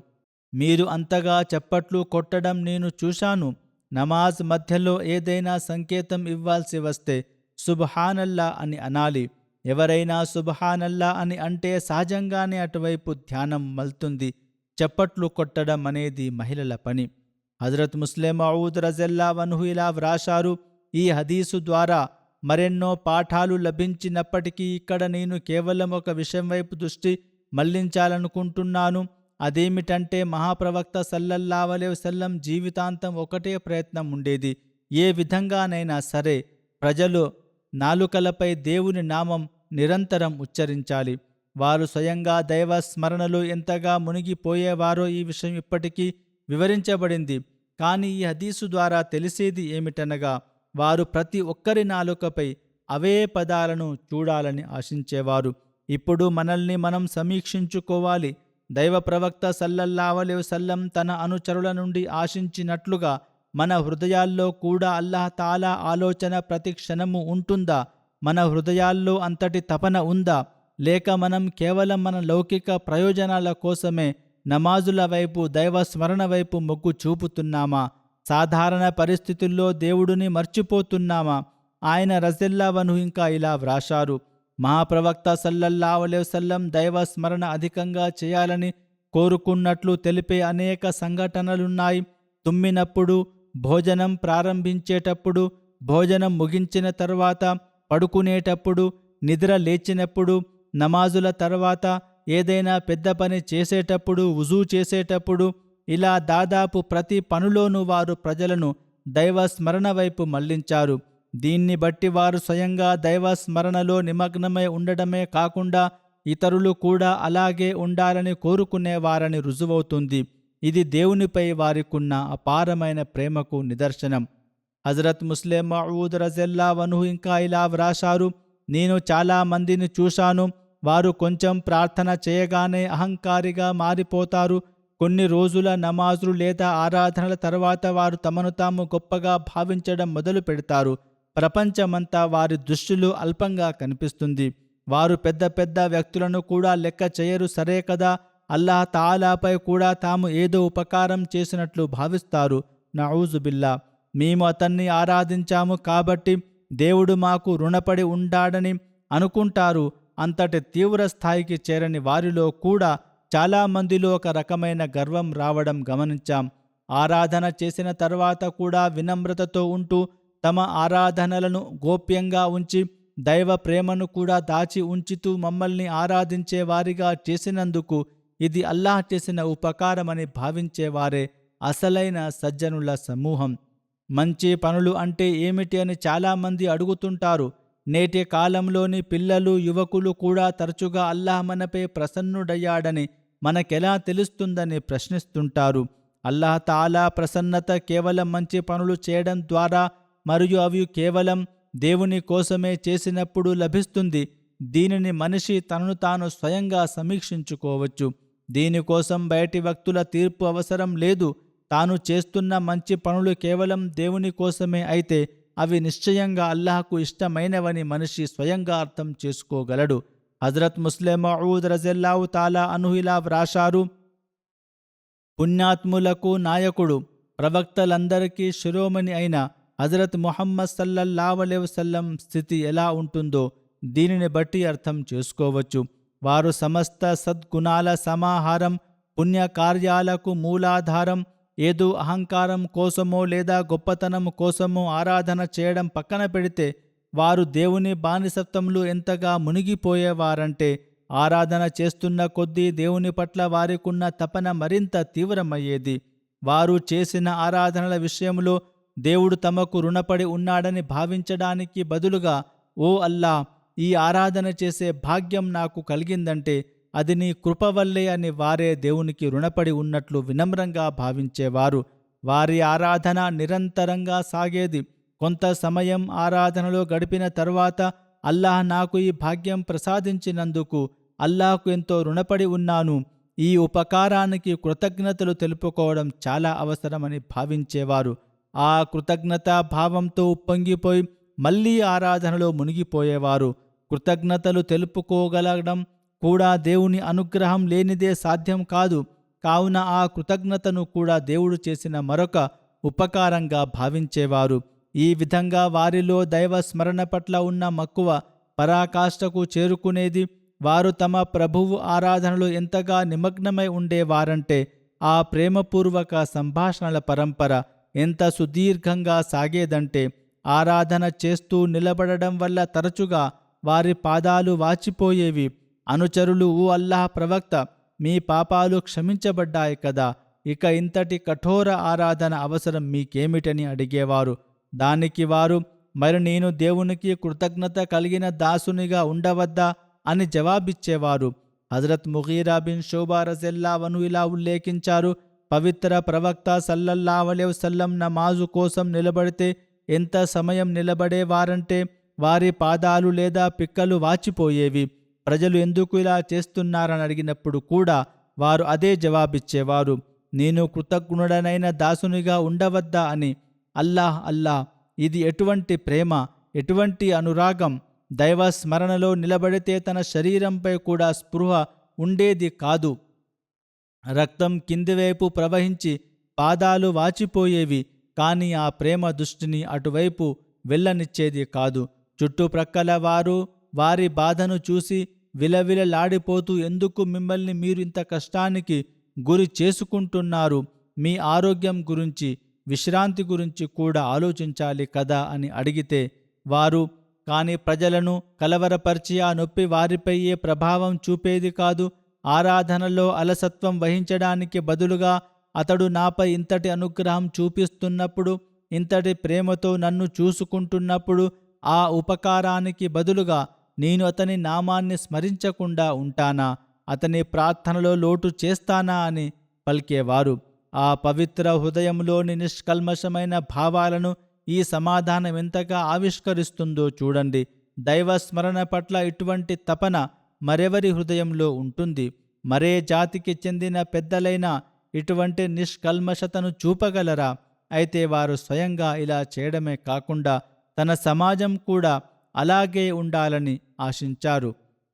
మీరు అంతగా చప్పట్లు కొట్టడం నేను చూశాను. నమాజ్ మధ్యలో ఏదైనా సంకేతం ఇవ్వాల్సి వస్తే సుబ్హానల్లా అని అనాలి. ఎవరైనా సుబ్హానల్లా అని అంటే సహజంగానే అటువైపు ధ్యానం మళ్తుంది. చప్పట్లు కొట్టడం అనేది మహిళల పని. హజరత్ ముస్లిం మౌద్ రజల్లాహు అన్హు ఇలా వ్రాశారు: ఈ హదీసు ద్వారా మరెన్నో పాఠాలు లభించినప్పటికీ ఇక్కడ నేను కేవలం ఒక విషయం వైపు దృష్టి మళ్లించాలనుకుంటున్నాను. అదేమిటంటే మహాప్రవక్త సల్లల్లాహు అలైహి వసల్లం జీవితాంతం ఒకటే ప్రయత్నం ఉండేది. ఏ విధంగానైనా సరే ప్రజలు నాలుకలపై దేవుని నామం నిరంతరం ఉచ్చరించాలి. వారు స్వయంగా దైవ స్మరణలో ఎంతగా మునిగిపోయేవారో ఈ విషయం ఇప్పటికీ వివరించబడింది. కానీ ఈ హదీసు ద్వారా తెలిసేది ఏమిటనగా వారు ప్రతి ఒక్కరి నాలుకపై అవే పదాలను చూడాలని ఆశించేవారు. ఇప్పుడు మనల్ని మనం సమీక్షించుకోవాలి. దైవ ప్రవక్త సల్లల్లాహు అలైహి వసల్లం తన అనుచరుల నుండి ఆశించినట్లుగా మన హృదయాల్లో కూడా అల్లాహ్ తాలా ఆలోచన ప్రతి క్షణము ఉంటుందా? మన హృదయాల్లో అంతటి తపన ఉందా? లేక మనం కేవలం మన లౌకిక ప్రయోజనాల కోసమే నమాజుల వైపు, దైవ స్మరణ వైపు మొగ్గు చూపుతున్నామా? సాధారణ పరిస్థితుల్లో దేవుడిని మర్చిపోతున్నామా? ఆయన రజల్లాహు అన్హు ఇంకా ఇలా వ్రాశారు: మహాప్రవక్త సల్లల్లాహు అలైహి వసల్లం దైవ స్మరణ అధికంగా చేయాలని కోరుకున్నట్లు తెలిపే అనేక సంఘటనలున్నాయి. తుమ్మినప్పుడు, భోజనం ప్రారంభించేటప్పుడు, భోజనం ముగించిన తర్వాత, పడుకునేటప్పుడు, నిద్ర లేచినప్పుడు, నమాజుల తర్వాత, ఏదైనా పెద్ద పని చేసేటప్పుడు, వుజూ చేసేటప్పుడు, ఇలా దాదాపు ప్రతి పనిలోనూ వారు ప్రజలను దైవ స్మరణ వైపు మళ్లించారు. దీన్ని బట్టి వారు స్వయంగా దైవ స్మరణలో నిమగ్నమై ఉండడమే కాకుండా ఇతరులు కూడా అలాగే ఉండాలని కోరుకునేవారని రుజువవుతుంది. ఇది దేవునిపై వారికున్న అపారమైన ప్రేమకు నిదర్శనం. హజరత్ ముస్లిం మౌద్ రజల్లాహు అన్హు ఇంకా ఇలా వ్రాశారు: నేను చాలా మందిని చూశాను. వారు కొంచెం ప్రార్థన చేయగానే అహంకారిగా మారిపోతారు. కొన్ని రోజుల నమాజులు లేదా ఆరాధనల తర్వాత వారు తమను తాము గొప్పగా భావించడం మొదలు పెడతారు. ప్రపంచమంతా వారి దృష్టిలో అల్పంగా కనిపిస్తుంది. వారు పెద్ద పెద్ద వ్యక్తులను కూడా లెక్క చేయరు. సరే కదా, అల్లాహ్ తాలాపై కూడా తాము ఏదో ఉపకారం చేసినట్లు భావిస్తారు. నఊజు బిల్లా. మేము అతన్ని ఆరాధించాము కాబట్టి దేవుడు మాకు రుణపడి ఉండాడని అనుకుంటారు. అంతటి తీవ్ర స్థాయికి చేరని వారిలో కూడా చాలామందిలో ఒక రకమైన గర్వం రావడం గమనించాం. ఆరాధన చేసిన తర్వాత కూడా వినమ్రతతో ఉంటూ తమ ఆరాధనలను గోప్యంగా ఉంచి దైవ ప్రేమను కూడా దాచి ఉంచుతూ మమ్మల్ని ఆరాధించే వారిగా చేసినందుకు ఇది అల్లాహ్ చేసిన ఉపకారమని భావించేవారే అసలైన సజ్జనుల సమూహం. మంచి పనులు అంటే ఏమిటి అని చాలామంది అడుగుతుంటారు. నేటి కాలంలోని పిల్లలు, యువకులు కూడా తరచుగా అల్లాహ్ మనపై ప్రసన్నుడయ్యాడని మనకెలా తెలుస్తుందని ప్రశ్నిస్తుంటారు. అల్లాహ్ తాలా ప్రసన్నత కేవలం మంచి పనులు చేయడం ద్వారా మరియు అవి కేవలం దేవుని కోసమే చేసినప్పుడు లభిస్తుంది. దీనిని మనిషి తనను తాను స్వయంగా సమీక్షించుకోవచ్చు. దీనికోసం బయటి వ్యక్తుల తీర్పు అవసరం లేదు. తాను చేస్తున్న మంచి పనులు కేవలం దేవుని కోసమే అయితే అవి నిశ్చయంగా అల్లాహకు ఇష్టమైనవని మనిషి స్వయంగా అర్థం చేసుకోగలడు. హజరత్ ముస్లిం మౌద్ రజల్లాహు తాలా అన్హు ఇలా వ్రాశారు: పుణ్యాత్ములకు నాయకుడు, ప్రవక్తలందరికీ శిరోమణి అయిన హజరత్ ముహమ్మద్ సల్లల్లాహు అలైహి వసల్లం స్థితి ఎలా ఉంటుందో దీనిని బట్టి అర్థం చేసుకోవచ్చు. వారు సమస్త సద్గుణాల సమాహారం, పుణ్యకార్యాలకు మూలాధారం. ఏదో అహంకారం కోసమో లేదా గొప్పతనం కోసమో ఆరాధన చేయడం పక్కన పెడితే వారు దేవుని బానిసత్వంలో ఎంతగా మునిగిపోయేవారంటే ఆరాధన చేస్తున్న కొద్దీ దేవుని పట్ల వారికున్న తపన మరింత తీవ్రమయ్యేది. వారు చేసిన ఆరాధనల విషయంలో దేవుడు తమకు రుణపడి ఉన్నాడని భావించడానికి బదులుగా, ఓ అల్లా, ఈ ఆరాధన చేసే భాగ్యం నాకు కలిగిందంటే అది నీ కృప వల్లే అని వారే దేవునికి రుణపడి ఉన్నట్లు వినమ్రంగా భావించేవారు. వారి ఆరాధన నిరంతరంగా సాగేది. కొంత సమయం ఆరాధనలో గడిపిన తరువాత, అల్లాహ్ నాకు ఈ భాగ్యం ప్రసాదించినందుకు అల్లాహ్కు ఎంతో రుణపడి ఉన్నాను, ఈ ఉపకారానికి కృతజ్ఞతలు తెలుపుకోవడం చాలా అవసరమని భావించేవారు. ఆ కృతజ్ఞతా భావంతో ఉప్పొంగిపోయి మళ్లీ ఆరాధనలో మునిగిపోయేవారు. కృతజ్ఞతలు తెలుపుకోగలగడం కూడా దేవుని అనుగ్రహం లేనిదే సాధ్యం కాదు. కావున ఆ కృతజ్ఞతను కూడా దేవుడు చేసిన మరొక ఉపకారంగా భావించేవారు. ఈ విధంగా వారిలో దైవ స్మరణ పట్ల ఉన్న మక్కువ పరాకాష్ఠకు చేరుకునేది. వారు తమ ప్రభువు ఆరాధనలో ఎంతగా నిమగ్నమై ఉండేవారంటే ఆ ప్రేమపూర్వక సంభాషణల పరంపర ఎంత సుదీర్ఘంగా సాగేదంటే, ఆరాధన చేస్తూ నిలబడడం వల్ల తరచుగా వారి పాదాలు వాచిపోయేవి. అనుచరులు, ఓ అల్లాహ్ ప్రవక్త, మీ పాపాలు క్షమించబడ్డాయి కదా, ఇక ఇంతటి కఠోర ఆరాధన అవసరం మీకేమిటని అడిగేవారు. దానికి వారు, మరి నేను దేవునికి కృతజ్ఞత కలిగిన దాసునిగా ఉండవద్దా అని జవాబిచ్చేవారు. హజరత్ ముగీరా బిన్ షోబా రజల్లాహు అన్హు ఇలా ఉల్లేఖించారు, పవిత్ర ప్రవక్త సల్లల్లాహు అలైహి వసల్లం నమాజు కోసం నిలబడితే ఎంత సమయం నిలబడేవారంటే వారి పాదాలు లేదా పిక్కలు వాచిపోయేవి. ప్రజలు ఎందుకు ఇలా చేస్తున్నారని అడిగినప్పుడు కూడా వారు అదే జవాబిచ్చేవారు, నేను కృతజ్ఞుడనైన దాసునిగా ఉండవద్దా అని. అల్లాహ్, అల్లాహ్, ఇది ఎటువంటి ప్రేమ, ఎటువంటి అనురాగం! దైవ స్మరణలో నిలబడితే తన శరీరంపై కూడా స్పృహ ఉండేది కాదు. రక్తం కిందివైపు ప్రవహించి పాదాలు వాచిపోయేవి. కానీ ఆ ప్రేమ దృష్టిని అటువైపు వెళ్ళనిచ్చేది కాదు. చుట్టుప్రక్కల వారు వారి బాధను చూసి విలవిలలాడిపోతూ, ఎందుకు మిమ్మల్ని మీరు ఇంత కష్టానికి గురి చేసుకుంటున్నారు? మీ ఆరోగ్యం గురించి, విశ్రాంతి గురించి కూడా ఆలోచించాలి కదా అని అడిగితే వారు, కానీ ప్రజలను కలవరపరిచి ఆ నొప్పి వారిపై ఏ ప్రభావం చూపేది కాదు. ఆరాధనలో అలసత్వం వహించడానికి బదులుగా అతడు నాపై ఇంతటి అనుగ్రహం చూపిస్తున్నప్పుడు, ఇంతటి ప్రేమతో నన్ను చూసుకుంటున్నప్పుడు, ఆ ఉపకారానికి బదులుగా నేను అతని నామాన్ని స్మరించకుండా ఉంటానా? అతని ప్రార్థనలో లోటు చేస్తానా అని పలికేవారు. ఆ పవిత్ర హృదయంలోని నిష్కల్మషమైన భావాలను ఈ సమాధానం ఎంతగా ఆవిష్కరిస్తుందో చూడండి. దైవ స్మరణ పట్ల ఇటువంటి తపన మరెవరి హృదయంలో ఉంటుంది? మరే జాతికి చెందిన పెద్దలైనా ఇటువంటి నిష్కల్మషతను చూపగలరా? అయితే వారు స్వయంగా ఇలా చేయడమే కాకుండా తన సమాజం కూడా అలాగే ఉండాలని ఆశించారు.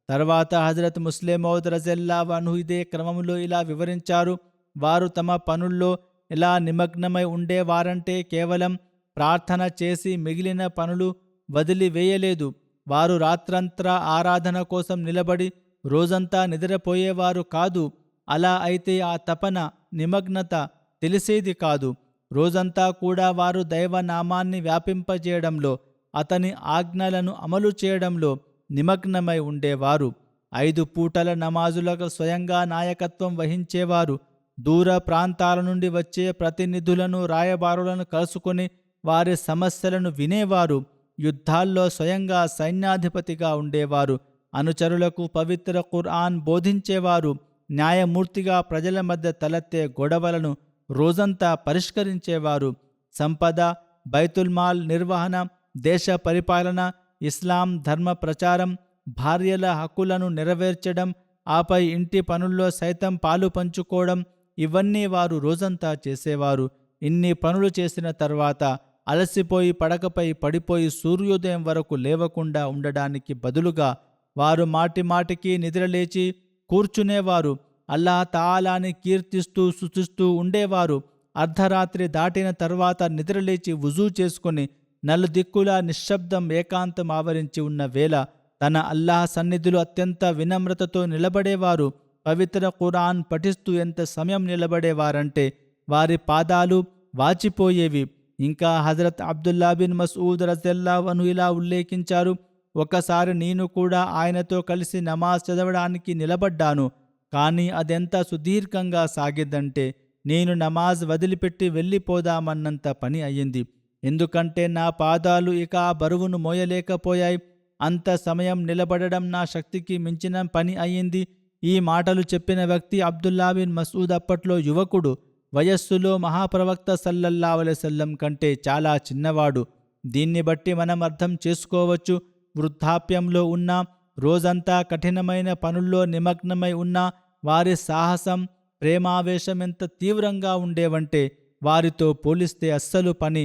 తర్వాత హజరత్ ముస్లిం మౌద్ రజల్లాహు అన్హు ఇదే క్రమంలో ఇలా వివరించారు, వారు తమ పనుల్లో ఎలా నిమగ్నమై ఉండేవారంటే కేవలం ప్రార్థన చేసి మిగిలిన పనులు వదిలివేయలేదు. వారు రాత్రంతా ఆరాధన కోసం నిలబడి రోజంతా నిద్రపోయేవారు కాదు. అలా అయితే ఆ తపన, నిమగ్నత తెలిసేది కాదు. రోజంతా కూడా వారు దైవనామాన్ని వ్యాపింపజేయడంలో, అతని ఆజ్ఞలను అమలు చేయడంలో నిమగ్నమై ఉండేవారు. 5 పూటల నమాజులకు స్వయంగా నాయకత్వం వహించేవారు. దూర ప్రాంతాల నుండి వచ్చే ప్రతినిధులను, రాయబారులను కలుసుకొని వారి సమస్యలను వినేవారు. యుద్ధాల్లో స్వయంగా సైన్యాధిపతిగా ఉండేవారు. అనుచరులకు పవిత్ర ఖురాన్ బోధించేవారు. న్యాయమూర్తిగా ప్రజల మధ్య తలెత్తే గొడవలను రోజంతా పరిష్కరించేవారు. సంపద, బైతుల్మాల్ నిర్వహణ, దేశ పరిపాలన, ఇస్లాం ధర్మ ప్రచారం, భార్యల హక్కులను నెరవేర్చడం, ఆపై ఇంటి పనుల్లో సైతం పాలు పంచుకోవడం, ఇవన్నీ వారు రోజంతా చేసేవారు. ఇన్ని పనులు చేసిన తర్వాత అలసిపోయి పడకపై పడిపోయి సూర్యోదయం వరకు లేవకుండా ఉండడానికి బదులుగా వారు మాటిమాటికి నిద్రలేచి కూర్చునేవారు. అల్లాహ్ తాలాని కీర్తిస్తూ స్తుతిస్తూ ఉండేవారు. అర్ధరాత్రి దాటిన తర్వాత నిద్రలేచి వుజూ చేసుకుని నలుదిక్కులా నిశ్శబ్దం, ఏకాంతం ఆవరించి ఉన్న వేళ తన అల్లాహ్ సన్నిధిలో అత్యంత వినమ్రతతో నిలబడేవారు. పవిత్ర ఖురాన్ పఠిస్తూ ఎంత సమయం నిలబడేవారంటే వారి పాదాలు వాచిపోయేవి. ఇంకా హజరత్ అబ్దుల్లా బిన్ మస్ఊద్ రజల్లాహు అన్హు ఇలా ఉల్లేఖించారు, ఒకసారి నేను కూడా ఆయనతో కలిసి నమాజ్ చదవడానికి నిలబడ్డాను. కానీ అదెంత సుదీర్ఘంగా సాగిందంటే నేను నమాజ్ వదిలిపెట్టి వెళ్ళిపోదామన్నంత పని అయ్యింది. ఎందుకంటే నా పాదాలు ఇక ఆ బరువును మోయలేకపోయాయి. అంత సమయం నిలబడడం నా శక్తికి మించిన పని అయింది. ఈ మాటలు చెప్పిన వ్యక్తి అబ్దుల్లా బిన్ మసూద్ అప్పట్లో యువకుడు. వయస్సులో మహాప్రవక్త సల్లల్లాహు అలైహి వసల్లం కంటే చాలా చిన్నవాడు. దీన్ని బట్టి మనం అర్థం చేసుకోవచ్చు, వృద్ధాప్యంలో ఉన్న, రోజంతా కఠినమైన పనుల్లో నిమగ్నమై ఉన్న వారి సాహసం, ప్రేమావేశం ఎంత తీవ్రంగా ఉండేవంటే వారితో పోలిస్తే అస్సలు పని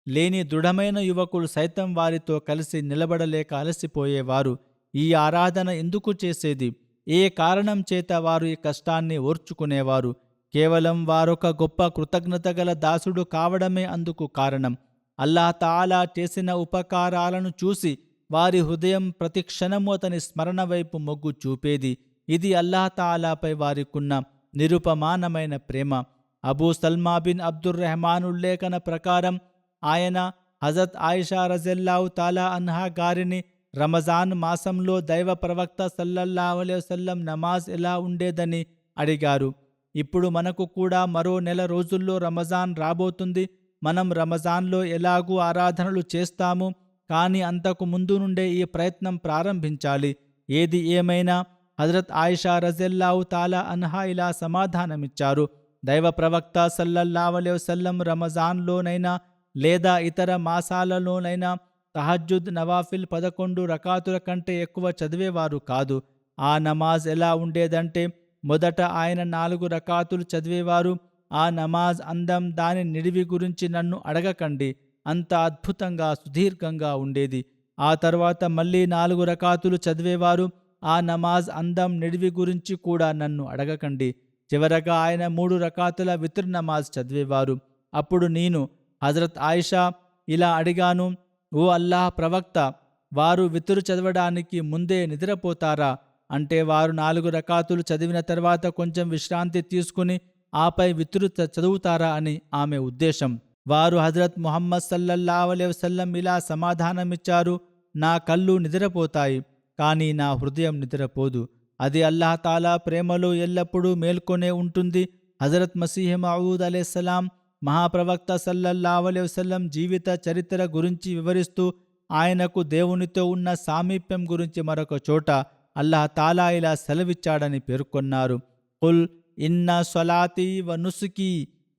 లేని దృఢమైన యువకులు సైతం వారితో కలిసి నిలబడలేక అలసిపోయేవారు. ఈ ఆరాధన ఎందుకు చేసేది? ఏ కారణం చేత వారు ఈ కష్టాన్ని ఓర్చుకునేవారు? కేవలం వారొక గొప్ప కృతజ్ఞత గల దాసుడు కావడమే అందుకు కారణం. అల్లాహ్ తాలా చేసిన ఉపకారాలను చూసి వారి హృదయం ప్రతి క్షణము అతని స్మరణ వైపు మొగ్గు చూపేది. ఇది అల్లాహ్ తాలాపై వారికున్న నిరుపమానమైన ప్రేమ. అబూ సల్మా బిన్ అబ్దుర్ రెహమాన్ ఉల్లేఖన ప్రకారం ఆయన హజరత్ ఆయిషా రజల్లాహు తాలా అన్హా గారిని రమజాన్ మాసంలో దైవ ప్రవక్త సల్లల్లాహు అలైహి వసల్లం నమాజ్ ఎలా ఉండేదని అడిగారు. ఇప్పుడు మనకు కూడా మరో నెల రోజుల్లో రమజాన్ రాబోతుంది. మనం రమజాన్లో ఎలాగూ ఆరాధనలు చేస్తాము, కానీ అంతకు ముందు నుండే ఈ ప్రయత్నం ప్రారంభించాలి. ఏది ఏమైనా హజరత్ ఆయిషా రజల్లాహు తాలా అన్హా ఇలా సమాధానమిచ్చారు: దైవ ప్రవక్త సల్లల్లాహు అలైహి వసల్లం రమజాన్లోనైనా లేదా ఇతర మాసాలలోనైనా తహజ్జుద్ నవాఫిల్ 11 రకాతుల కంటే ఎక్కువ చదివేవారు కాదు. ఆ నమాజ్ ఎలా ఉండేదంటే, మొదట ఆయన 4 రకాతులు చదివేవారు. ఆ నమాజ్ అందం, దాని నిడివి గురించి నన్ను అడగకండి, అంత అద్భుతంగా సుదీర్ఘంగా ఉండేది. ఆ తర్వాత మళ్ళీ 4 రకాతులు చదివేవారు. ఆ నమాజ్ అందం, నిడివి గురించి కూడా నన్ను అడగకండి. చివరగా ఆయన 3 రకాతుల విత్ర్ నమాజ్ చదివేవారు. అప్పుడు నేను హజరత్ ఆయిషా ఇలా అడిగాను: ఓ అల్లాహ్ ప్రవక్త, వారు వితురు చదవడానికి ముందే నిద్రపోతారా? అంటే వారు 4 రకాతులు చదివిన తర్వాత కొంచెం విశ్రాంతి తీసుకుని ఆపై వితురు చదువుతారా అని ఆమె ఉద్దేశం. వారు హజరత్ ముహమ్మద్ సల్లల్లాహు అలైహి వసల్లం ఇలా సమాధానమిచ్చారు: నా కళ్ళు నిద్రపోతాయి, కానీ నా హృదయం నిద్రపోదు. అది అల్లాహ్ తాలా ప్రేమలో ఎల్లప్పుడూ మేల్కొనే ఉంటుంది. హజరత్ మసీహ్ మౌఊద్ అలైహిస్సలాం మహాప్రవక్త సల్లల్లాహు అలైహి వసల్లం జీవిత చరిత్ర గురించి వివరిస్తూ ఆయనకు దేవునితో ఉన్న సామీప్యం గురించి మరొక చోట అల్లాహ్ తాలా ఇలా సెలవిచ్చాడని పేర్కొన్నారు: కుల్ ఇన్న సలాతీ వ నుసుకీ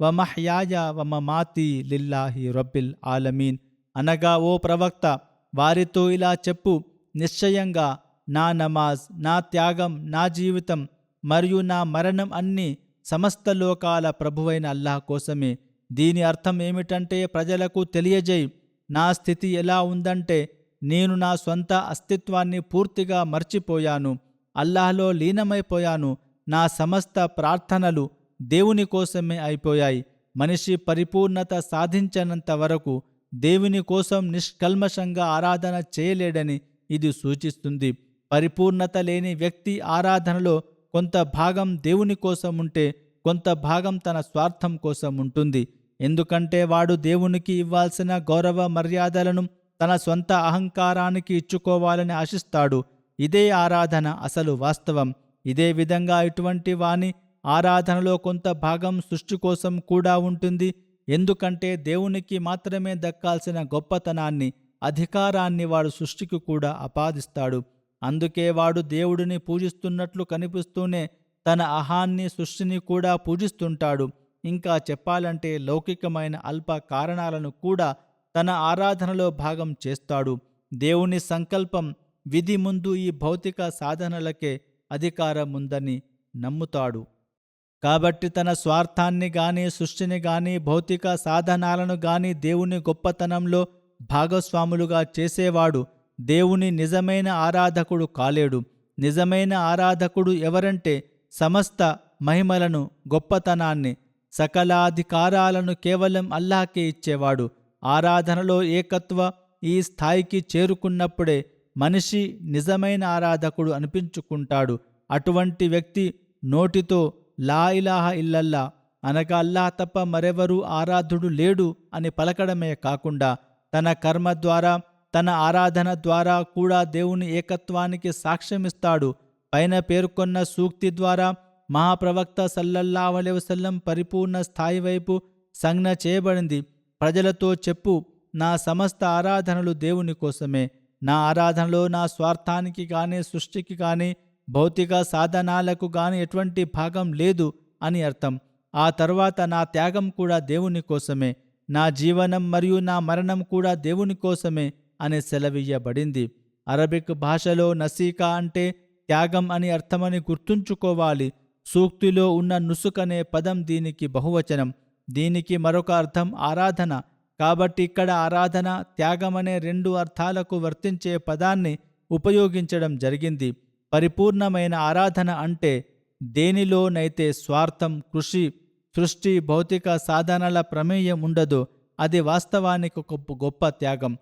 వ మహ్యాయ వ మమాతీ లిల్లాహి రబ్బిల్ ఆలమీన్. అనగా, ఓ ప్రవక్త, వారితో ఇలా చెప్పు: నిశ్చయంగా నా నమాజ్, నా త్యాగం, నా జీవితం మరియు నా మరణం అన్నీ సమస్త లోకాల ప్రభువైన అల్లాహ్ కోసమే. దీని అర్థం ఏమిటంటే, ప్రజలకు తెలియజేయి, నా స్థితి ఎలా ఉందంటే, నేను నా స్వంత అస్తిత్వాన్ని పూర్తిగా మర్చిపోయాను, అల్లాహ్లో లీనమైపోయాను. నా సమస్త ప్రార్థనలు దేవుని కోసమే అయిపోయాయి. మనిషి పరిపూర్ణత సాధించనంత వరకు దేవుని కోసం నిష్కల్మషంగా ఆరాధన చేయలేడని ఇది సూచిస్తుంది. పరిపూర్ణత లేని వ్యక్తి ఆరాధనలో కొంత భాగం దేవుని కోసం ఉంటే, కొంత భాగం తన స్వార్థం కోసం ఉంటుంది. ఎందుకంటే వాడు దేవునికి ఇవ్వాల్సిన గౌరవ మర్యాదలను తన స్వంత అహంకారానికి ఇచ్చుకోవాలని ఆశిస్తాడు. ఇదే ఆరాధన అసలు వాస్తవం. ఇదే విధంగా ఇటువంటి వాని ఆరాధనలో కొంత భాగం సృష్టి కోసం కూడా ఉంటుంది. ఎందుకంటే దేవునికి మాత్రమే దక్కాల్సిన గొప్పతనాన్ని, అధికారాన్ని వాడు సృష్టికి కూడా ఆపాదిస్తాడు. అందుకే వాడు దేవుడిని పూజిస్తున్నట్లు కనిపిస్తూనే తన అహాన్ని, సృష్టిని కూడా పూజిస్తుంటాడు. ఇంకా చెప్పాలంటే లౌకికమైన అల్ప కారణాలను కూడా తన ఆరాధనలో భాగం చేస్తాడు. దేవుని సంకల్పం, విధి ముందు ఈ భౌతిక సాధనలకే అధికారం ఉందని నమ్ముతాడు. కాబట్టి తన స్వార్థాన్ని గాని, సృష్టిని గాని, భౌతిక సాధనాలను గాని దేవుని గొప్పతనంలో భాగస్వాములుగా చేసేవాడు దేవుని నిజమైన ఆరాధకుడు కాలేడు. నిజమైన ఆరాధకుడు ఎవరంటే, సమస్త మహిమలను, గొప్పతనాన్ని, సకలాధికారాలను కేవలం అల్లాహ్కే ఇచ్చేవాడు. ఆరాధనలో ఏకత్వ ఈ స్థాయికి చేరుకున్నప్పుడే మనిషి నిజమైన ఆరాధకుడు అనిపించుకుంటాడు. అటువంటి వ్యక్తి నోటితో లా ఇలాహ ఇల్లల్లా అనగా అల్లాహ్ తప్ప మరెవరూ ఆరాధుడు లేడు అని పలకడమే కాకుండా తన కర్మ ద్వారా, తన ఆరాధన ద్వారా కూడా దేవుని ఏకత్వానికి సాక్ష్యమిస్తాడు. పైన పేర్కొన్న సూక్తి ద్వారా మహాప్రవక్త సల్లల్లాహు అలైహి వసల్లం పరిపూర్ణ స్థాయి వైపు సంజ్ఞ చేయబడింది. ప్రజలతో చెప్పు, నా సమస్త ఆరాధనలు దేవుని కోసమే. నా ఆరాధనలో నా స్వార్థానికి కానీ, సృష్టికి కానీ, భౌతిక సాధనాలకు కానీ ఎటువంటి భాగం లేదు అని అర్థం. ఆ తర్వాత నా త్యాగం కూడా దేవుని కోసమే, నా జీవనం మరియు నా మరణం కూడా దేవుని కోసమే అని సెలవియ్యబడింది. అరబిక్ భాషలో నసీకా అంటే త్యాగం అని అర్థమని గుర్తుంచుకోవాలి. సూక్తిలో ఉన్న నుసుక్ అనే పదం దీనికి బహువచనం. దీనికి మరొక అర్థం ఆరాధన. కాబట్టి ఇక్కడ ఆరాధన, త్యాగం అనే రెండు అర్థాలకు వర్తించే పదాన్ని ఉపయోగించడం జరిగింది. పరిపూర్ణమైన ఆరాధన అంటే దేనిలోనైతే స్వార్థం, కృషి, సృష్టి, భౌతిక సాధనాల ప్రమేయం ఉండదో అది వాస్తవానికి ఒక గొప్ప త్యాగం.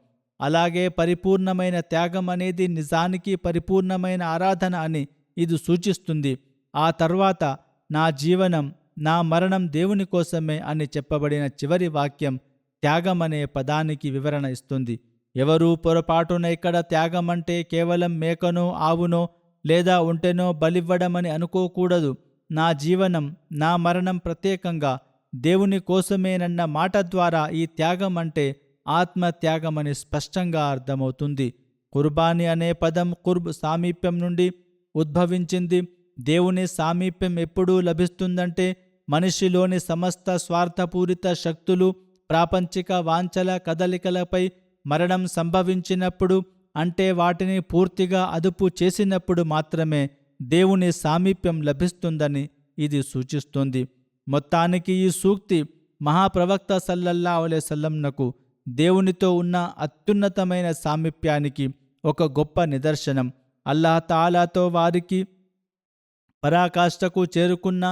అలాగే పరిపూర్ణమైన త్యాగం అనేది నిజానికి పరిపూర్ణమైన ఆరాధన అని ఇది సూచిస్తుంది. ఆ తర్వాత నా జీవనం, నా మరణం దేవుని కోసమే అని చెప్పబడిన చివరి వాక్యం త్యాగం అనే పదానికి వివరణ ఇస్తుంది. ఎవరూ పొరపాటున ఇక్కడ త్యాగం అంటే కేవలం మేకనో, ఆవునో లేదా ఒంటెనో బలివ్వడమని అనుకోకూడదు. నా జీవనం, నా మరణం ప్రత్యేకంగా దేవుని కోసమేనన్న మాట ద్వారా ఈ త్యాగం అంటే ఆత్మత్యాగమని స్పష్టంగా అర్థమవుతుంది. కుర్బానీ అనే పదం కుర్బ్, సామీప్యం నుండి ఉద్భవించింది. దేవుని సామీప్యం ఎప్పుడూ లభిస్తుందంటే మనిషిలోని సమస్త స్వార్థపూరిత శక్తులు, ప్రాపంచిక వాంఛల కదలికలపై మరణం సంభవించినప్పుడు, అంటే వాటిని పూర్తిగా అదుపు చేసినప్పుడు మాత్రమే దేవుని సామీప్యం లభిస్తుందని ఇది సూచిస్తుంది. మొత్తానికి ఈ సూక్తి మహాప్రవక్త సల్లల్లాహు అలైహి వసల్లంనకు దేవునితో ఉన్న అత్యున్నతమైన సామీప్యానికి ఒక గొప్ప నిదర్శనం. అల్లాహ్ తాలాతో వారికి పరాకాష్ఠకు చేరుకున్న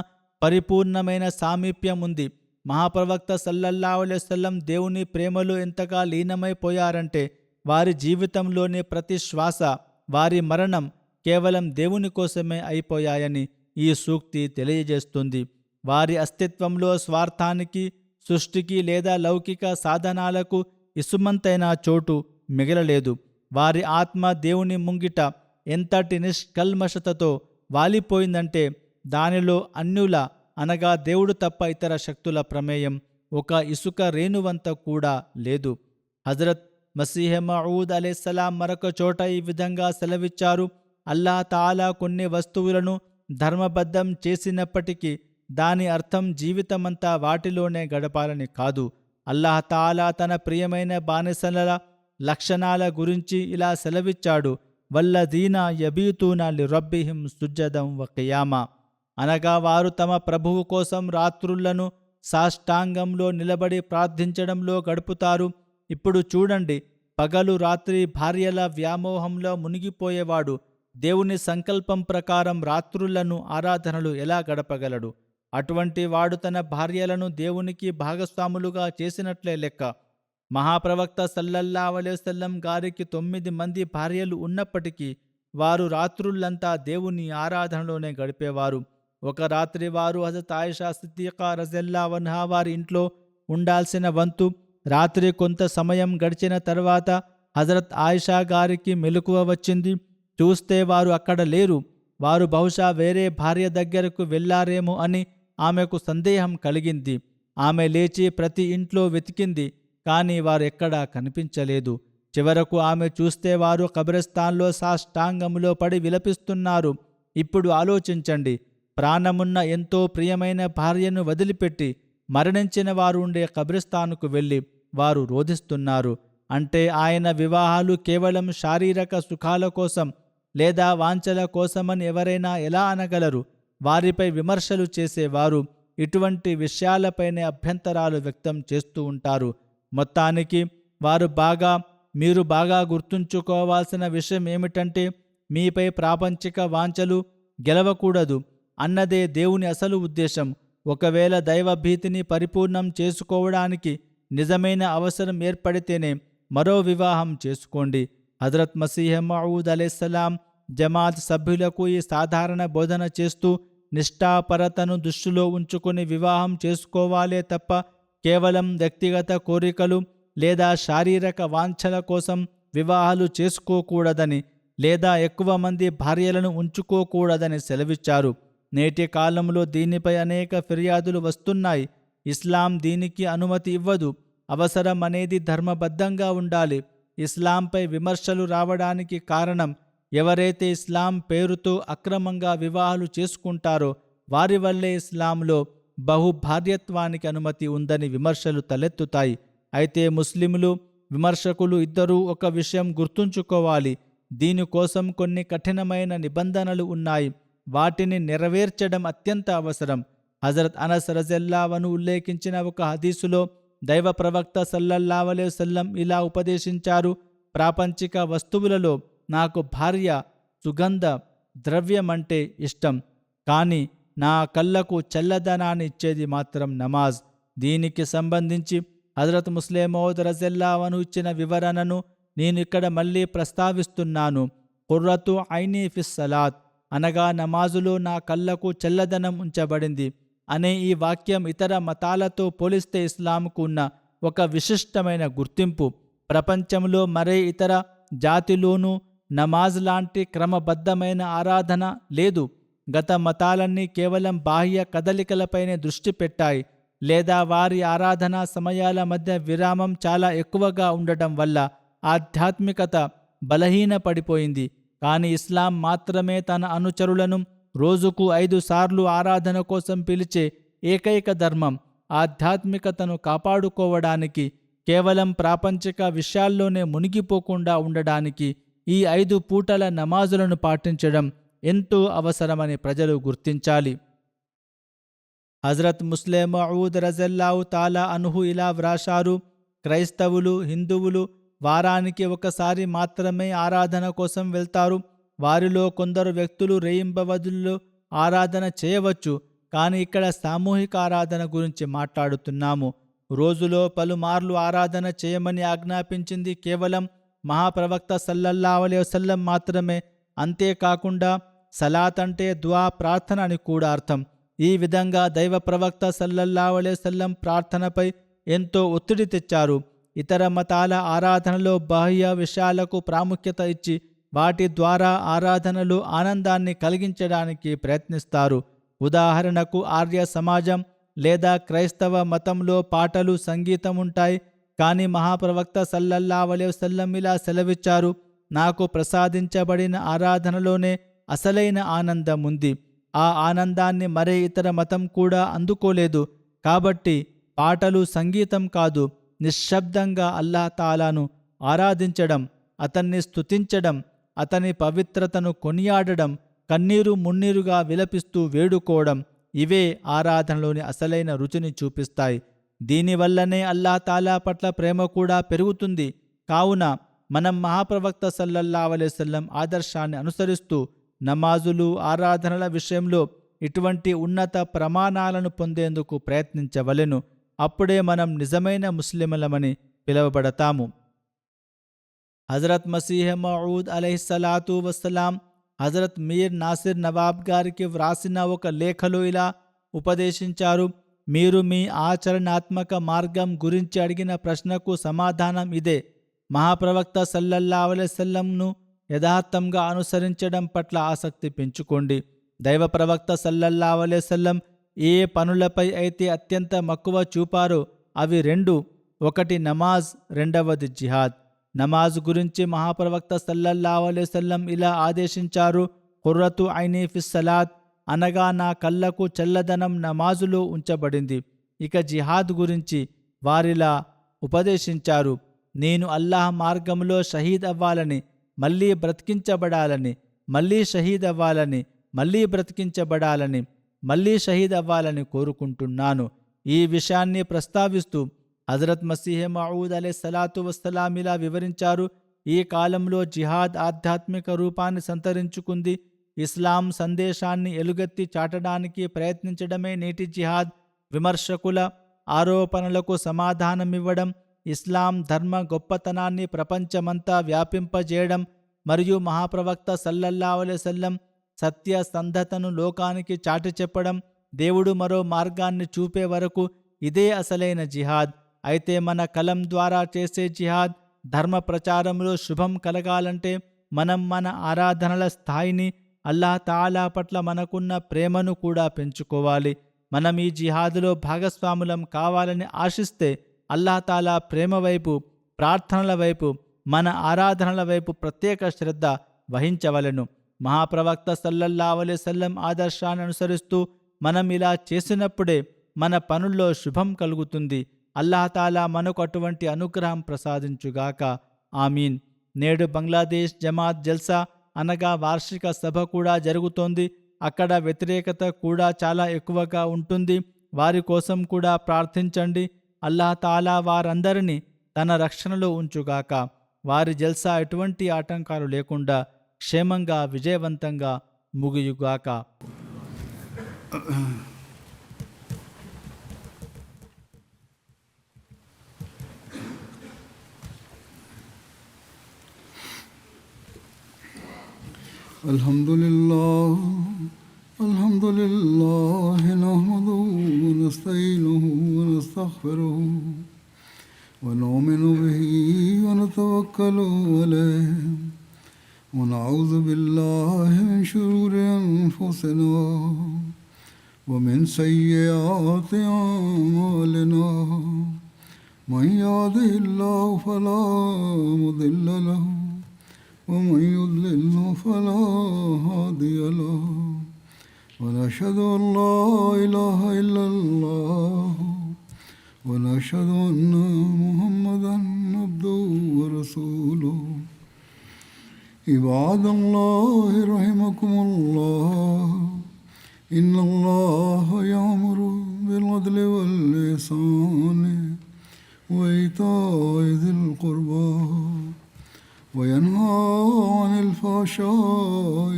పరిపూర్ణమైన సామీప్యం ఉంది. మహాప్రవక్త సల్లల్లాహు అలైహి వసల్లం దేవుని ప్రేమలో ఎంతగా లీనమైపోయారంటే వారి జీవితంలోని ప్రతి శ్వాస, వారి మరణం కేవలం దేవుని కోసమే అయిపోయాయని ఈ సూక్తి తెలియజేస్తుంది. వారి అస్తిత్వంలో స్వార్థానికి, సృష్టికి లేదా లౌకిక సాధనాలకు ఇసుమంతైన చోటు మిగలలేదు. వారి ఆత్మ దేవుని ముంగిట ఎంతటి నిష్కల్మషతతో వాలిపోయిందంటే దానిలో అన్యుల అనగా దేవుడు తప్ప ఇతర శక్తుల ప్రమేయం ఒక ఇసుక రేణువంత కూడా లేదు. హజరత్ మసీహ్ మౌద్ అలైహిస్సలాం మరొక చోట ఈ విధంగా సెలవిచ్చారు: అల్లాహ్ తాలా కొన్ని వస్తువులను ధర్మబద్ధం చేసినప్పటికీ దాని అర్థం జీవితమంతా వాటిలోనే గడపాలని కాదు. అల్లాహ్ తాలా తన ప్రియమైన బానిసల లక్షణాల గురించి ఇలా సెలవిచ్చాడు: వల్లదీనా యబీతూన లిరబ్బిహిం సుజ్జదం వ ఖియామా, అనగా వారు తమ ప్రభువు కోసం రాత్రులను సాష్టాంగంలో నిలబడి ప్రార్థించడంలో గడుపుతారు. ఇప్పుడు చూడండి, పగలు రాత్రి భార్యల వ్యామోహంలో మునిగిపోయేవాడు దేవుని సంకల్పం ప్రకారం రాత్రులను ఆరాధనలు ఎలా గడపగలడు? అటువంటి వాడు తన భార్యలను దేవునికి భాగస్వాములుగా చేసినట్లే లెక్క. మహాప్రవక్త సల్లల్లాహు అలైహి వసల్లం గారికి 9 మంది భార్యలు ఉన్నప్పటికీ వారు రాత్రులంతా దేవుని ఆరాధనలోనే గడిపేవారు. ఒక రాత్రి వారు హజరత్ ఆయిషా సిద్దికా రజల్లాహు అన్హా వారి ఇంట్లో ఉండాల్సిన వంతు. రాత్రి కొంత సమయం గడిచిన తర్వాత హజరత్ ఆయిషా గారికి మెలకువ వచ్చింది. చూస్తే వారు అక్కడ లేరు. వారు బహుశా వేరే భార్య దగ్గరకు వెళ్లారేమో అని ఆమెకు సందేహం కలిగింది. ఆమె లేచి ప్రతి ఇంట్లో వెతికింది, కానీ వారు ఎక్కడా కనిపించలేదు. చివరకు ఆమె చూస్తే వారు కబ్రస్థాన్లో సాష్టాంగములో పడి విలపిస్తున్నారు. ఇప్పుడు ఆలోచించండి, ప్రాణమున్న ఎంతో ప్రియమైన భార్యను వదిలిపెట్టి మరణించిన వారు ఉండే కబ్రిస్తానుకు వెళ్ళి వారు రోధిస్తున్నారు. అంటే ఆయన వివాహాలు కేవలం శారీరక సుఖాల కోసం లేదా వాంఛల కోసమని ఎవరైనా ఎలా అనగలరు? వారిపై విమర్శలు చేసేవారు ఇటువంటి విషయాలపైనే అభ్యంతరాలు వ్యక్తం చేస్తూ ఉంటారు. మొత్తానికి మీరు బాగా గుర్తుంచుకోవాల్సిన విషయం ఏమిటంటే, మీపై ప్రాపంచిక వాంఛలు గెలవకూడదు అన్నదే దేవుని అసలు ఉద్దేశం. ఒకవేళ దైవభీతిని పరిపూర్ణం చేసుకోవడానికి నిజమైన అవసరం ఏర్పడితేనే మరో వివాహం చేసుకోండి. హజరత్ మసీహ్ మౌద్ అలైహిస్సలాం జమాత్ సభ్యులకు ఈ సాధారణ బోధన చేస్తూ నిష్ఠాపరతను దృష్టిలో ఉంచుకుని వివాహం చేసుకోవాలే తప్ప కేవలం వ్యక్తిగత కోరికలు లేదా శారీరక వాంఛల కోసం వివాహాలు చేసుకోకూడదని లేదా ఎక్కువ మంది భార్యలను ఉంచుకోకూడదని సెలవిచ్చారు. నేటి కాలంలో దీనిపై అనేక ఫిర్యాదులు వస్తున్నాయి. ఇస్లాం దీనికి అనుమతి ఇవ్వదు. అవసరం అనేది ధర్మబద్ధంగా ఉండాలి. ఇస్లాంపై విమర్శలు రావడానికి కారణం ఎవరైతే ఇస్లాం పేరుతో అక్రమంగా వివాహాలు చేసుకుంటారో వారి వల్లే ఇస్లాంలో బహుభార్యత్వానికి అనుమతి ఉందని విమర్శలు తలెత్తుతాయి. అయితే ముస్లింలు విమర్శకులు ఇద్దరూ ఒక విషయం గుర్తుంచుకోవాలి. దీనికోసం కొన్ని కఠినమైన నిబంధనలు ఉన్నాయి. వాటిని నెరవేర్చడం అత్యంత అవసరం. హజరత్ అనస్ రజల్లాహు అన్హు ఉల్లేఖించిన ఒక హదీసులో దైవ ప్రవక్త సల్లల్లాహు అలైహి వసల్లం ఇలా ఉపదేశించారు: ప్రాపంచిక వస్తువులలో నాకు భార్య సుగంధ ద్రవ్యమంటే ఇష్టం, కానీ నా కళ్ళకు చల్లదనాన్ని ఇచ్చేది మాత్రం నమాజ్. దీనికి సంబంధించి హజరత్ ముస్లిం మౌద్ రజల్లాహు అన్హు ఇచ్చిన వివరణను నేను ఇక్కడ మళ్ళీ ప్రస్తావిస్తున్నాను. ఖుర్రతు ఐనీ ఫిస్ సలాత్ అనగా నమాజులో నా కళ్ళకు చల్లదనం ఉంచబడింది అనే ఈ వాక్యం ఇతర మతాలతో పోలిస్తే ఇస్లాంకు ఉన్న ఒక విశిష్టమైన గుర్తింపు. ప్రపంచంలో మరే ఇతర జాతిలోనూ నమాజ్ లాంటి క్రమబద్ధమైన ఆరాధన లేదు. గత మతాలన్నీ కేవలం బాహ్య కదలికలపైనే దృష్టి పెట్టాయి, లేదా వారి ఆరాధనా సమయాల మధ్య విరామం చాలా ఎక్కువగా ఉండటం వల్ల ఆధ్యాత్మికత బలహీనపడిపోయింది. కానీ ఇస్లాం మాత్రమే తన అనుచరులను రోజుకు 5 సార్లు ఆరాధన కోసం పిలిచే ఏకైక ధర్మం. ఆధ్యాత్మికతను కాపాడుకోవడానికి, కేవలం ప్రాపంచిక విషయాల్లోనే మునిగిపోకుండా ఉండడానికి ఈ 5 పూటల నమాజులను పాటించడం ఎంతో అవసరమని ప్రజలు గుర్తించాలి. హజరత్ ముస్లిం మౌద్ రజల్లాహు తాలా అన్హు ఇలా వ్రాశారు: క్రైస్తవులు, హిందువులు వారానికి ఒకసారి మాత్రమే ఆరాధన కోసం వెళ్తారు. వారిలో కొందరు వ్యక్తులు రేయింబవదుల్లో ఆరాధన చేయవచ్చు, కానీ ఇక్కడ సామూహిక ఆరాధన గురించి మాట్లాడుతున్నాము. రోజులో పలుమార్లు ఆరాధన చేయమని ఆజ్ఞాపించింది కేవలం మహాప్రవక్త సల్లల్లాహు అలైహి వసల్లం మాత్రమే. అంతేకాకుండా సలాత్ అంటే దుఆ, ప్రార్థన అని కూడా అర్థం. ఈ విధంగా దైవ ప్రవక్త సల్లల్లాహు అలైహి వసల్లం ప్రార్థనపై ఎంతో ఒత్తిడి తెచ్చారు. ఇతర మతాల ఆరాధనలో బాహ్య విషయాలకు ప్రాముఖ్యత ఇచ్చి వాటి ద్వారా ఆరాధనలు ఆనందాన్ని కలిగించడానికి ప్రయత్నిస్తారు. ఉదాహరణకు ఆర్య సమాజం లేదా క్రైస్తవ మతంలో పాటలు, సంగీతం ఉంటాయి. కానీ మహాప్రవక్త సల్లల్లాహు అలైహి వసల్లం ఇలా సెలవిచ్చారు: నాకు ప్రసాదించబడిన ఆరాధనలోనే అసలైన ఆనందం ఉంది. ఆ ఆనందాన్ని మరే ఇతర మతం కూడా అందుకోలేదు. కాబట్టి పాటలు, సంగీతం కాదు, నిశ్శబ్దంగా అల్లాహ్ తాలాను ఆరాధించడం, అతన్ని స్తుతించడం, అతని పవిత్రతను కొనియాడడం, కన్నీరు మున్నీరుగా విలపిస్తూ వేడుకోవడం, ఇవే ఆరాధనలోని అసలైన రుచిని చూపిస్తాయి. దీనివల్లనే అల్లాహ్ తాలా పట్ల ప్రేమ కూడా పెరుగుతుంది. కావున మనం మహాప్రవక్త సల్లల్లాహు అలైహి వసల్లం ఆదర్శాన్ని అనుసరిస్తూ నమాజులు, ఆరాధనల విషయంలో ఇటువంటి ఉన్నత ప్రమాణాలను పొందేందుకు ప్రయత్నించవలెను. అప్పుడే మనం నిజమైన ముస్లిములమని పిలువబడతాము. హజరత్ మసీహ్ మౌఊద్ అలైహిస్సలాతు వస్సలాం హజరత్ మీర్ నాసిర్ నవాబ్ గారికి వ్రాసిన ఒక లేఖలో ఇలా ఉపదేశించారు: మీరు మీ ఆచరణాత్మక మార్గం గురించి అడిగిన ప్రశ్నకు సమాధానం ఇదే. మహాప్రవక్త సల్లల్లాహు అలైహి వసల్లంను యథార్థంగా అనుసరించడం పట్ల ఆసక్తి పెంచుకోండి. దైవ ప్రవక్త సల్లల్లాహు అలైహి వసల్లం ఏ పనులపై అయితే అత్యంత మక్కువ చూపారో అవి 2: ఒకటి నమాజ్, రెండవది జిహాద్. నమాజ్ గురించి మహాప్రవక్త సల్లల్లాహు అలైహి వసల్లం ఇలా ఆదేశించారు: ఖుర్రతు ఐనీ ఫిస్ సలాత్ అనగా నా కళ్ళకు చల్లదనం నమాజులో ఉంచబడింది. ఇక జిహాద్ గురించి వారిలా ఉపదేశించారు: నేను అల్లాహ్ మార్గంలో షహీద్ అవ్వాలని, మళ్ళీ బ్రతికించబడాలని, మళ్ళీ షహీద్ అవ్వాలని, మళ్ళీ బ్రతికించబడాలని, మళ్ళీ షహీద్ అవ్వాలని కోరుకుంటున్నాను. ఈ విషయాన్ని ప్రస్తావిస్తూ హజరత్ మసీహ్ మౌఊద్ అలైహిస్సలాతు వస్సలాం ఇలా వివరించారు: ఈ కాలంలో జిహాద్ ఆధ్యాత్మిక రూపాన్ని సంతరించుకుంది. ఇస్లాం సందేశాన్ని ఎలుగెత్తి చాటడానికి ప్రయత్నించడమే నేటి జిహాద్. విమర్శకుల ఆరోపణలకు సమాధానమివ్వడం, ఇస్లాం ధర్మ గొప్పతనాన్ని ప్రపంచమంతా వ్యాపింపజేయడం మరియు మహాప్రవక్త సల్లల్లాహు అలైహి వసల్లం సత్యసంధతను లోకానికి చాటి చెప్పడం, దేవుడు మరో మార్గాన్ని చూపే వరకు ఇదే అసలైన జిహాద్. అయితే మన కలం ద్వారా చేసే జిహాద్ ధర్మ ప్రచారంలో శుభం కలగాలంటే మనం మన ఆరాధనల స్థాయిని, అల్లాహ్ తాలా పట్ల మనకున్న ప్రేమను కూడా పెంచుకోవాలి. మనం ఈ జిహాదులో భాగస్వాములం కావాలని ఆశిస్తే అల్లాహ్ ప్రేమ వైపు, ప్రార్థనల వైపు, మన ఆరాధనల వైపు ప్రత్యేక శ్రద్ధ వహించవలెను. మహాప్రవక్త సల్లల్లాహు అలైహి వసల్లం ఆదర్శాన్ని అనుసరిస్తూ మనం ఇలా చేసినప్పుడే మన పనుల్లో శుభం కలుగుతుంది. అల్లాహ్ మనకు అటువంటి అనుగ్రహం ప్రసాదించుగాక. ఆమీన్. నేడు బంగ్లాదేశ్ జమాత్ జల్సా అనగా వార్షిక సభ కూడా జరుగుతోంది. అక్కడ వ్యతిరేకత కూడా చాలా ఎక్కువగా ఉంటుంది. వారి కోసం కూడా ప్రార్థించండి. అల్లాహ్ వారందరినీ తన రక్షణలో ఉంచుగాక. వారి జల్సా ఎటువంటి ఆటంకాలు లేకుండా క్షేమంగా విజయవంతంగా ముగియుగాక. Alhamdulillah, alhamdulillah, nahmaduhu wa nasta'inuhu wa nastaghfiruhu wa nu'minu bihi wa natawakkalu alayhi wa na'udhu billahi min shururi anfusina wa min sayyiati a'malina. Man yahdihillahu fala mudilla lahu ومن يضلل فلا هادي له ونشهد أن لا إله إلا الله ونشهد أن محمدا عبده ورسوله. عباد الله رحمكم الله إن الله يأمر بالعدل والإحسان وإيتاء ذي القربى وينهى عن الفحشاء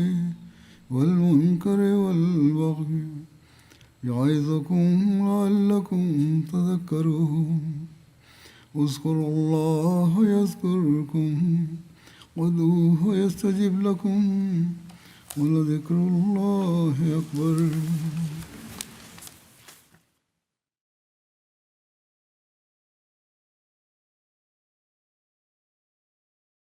والمنكر والبغي يعظكم لعلكم تذكرون. اذكروا الله يذكركم وادعوه يستجب لكم ولذكر الله أكبر.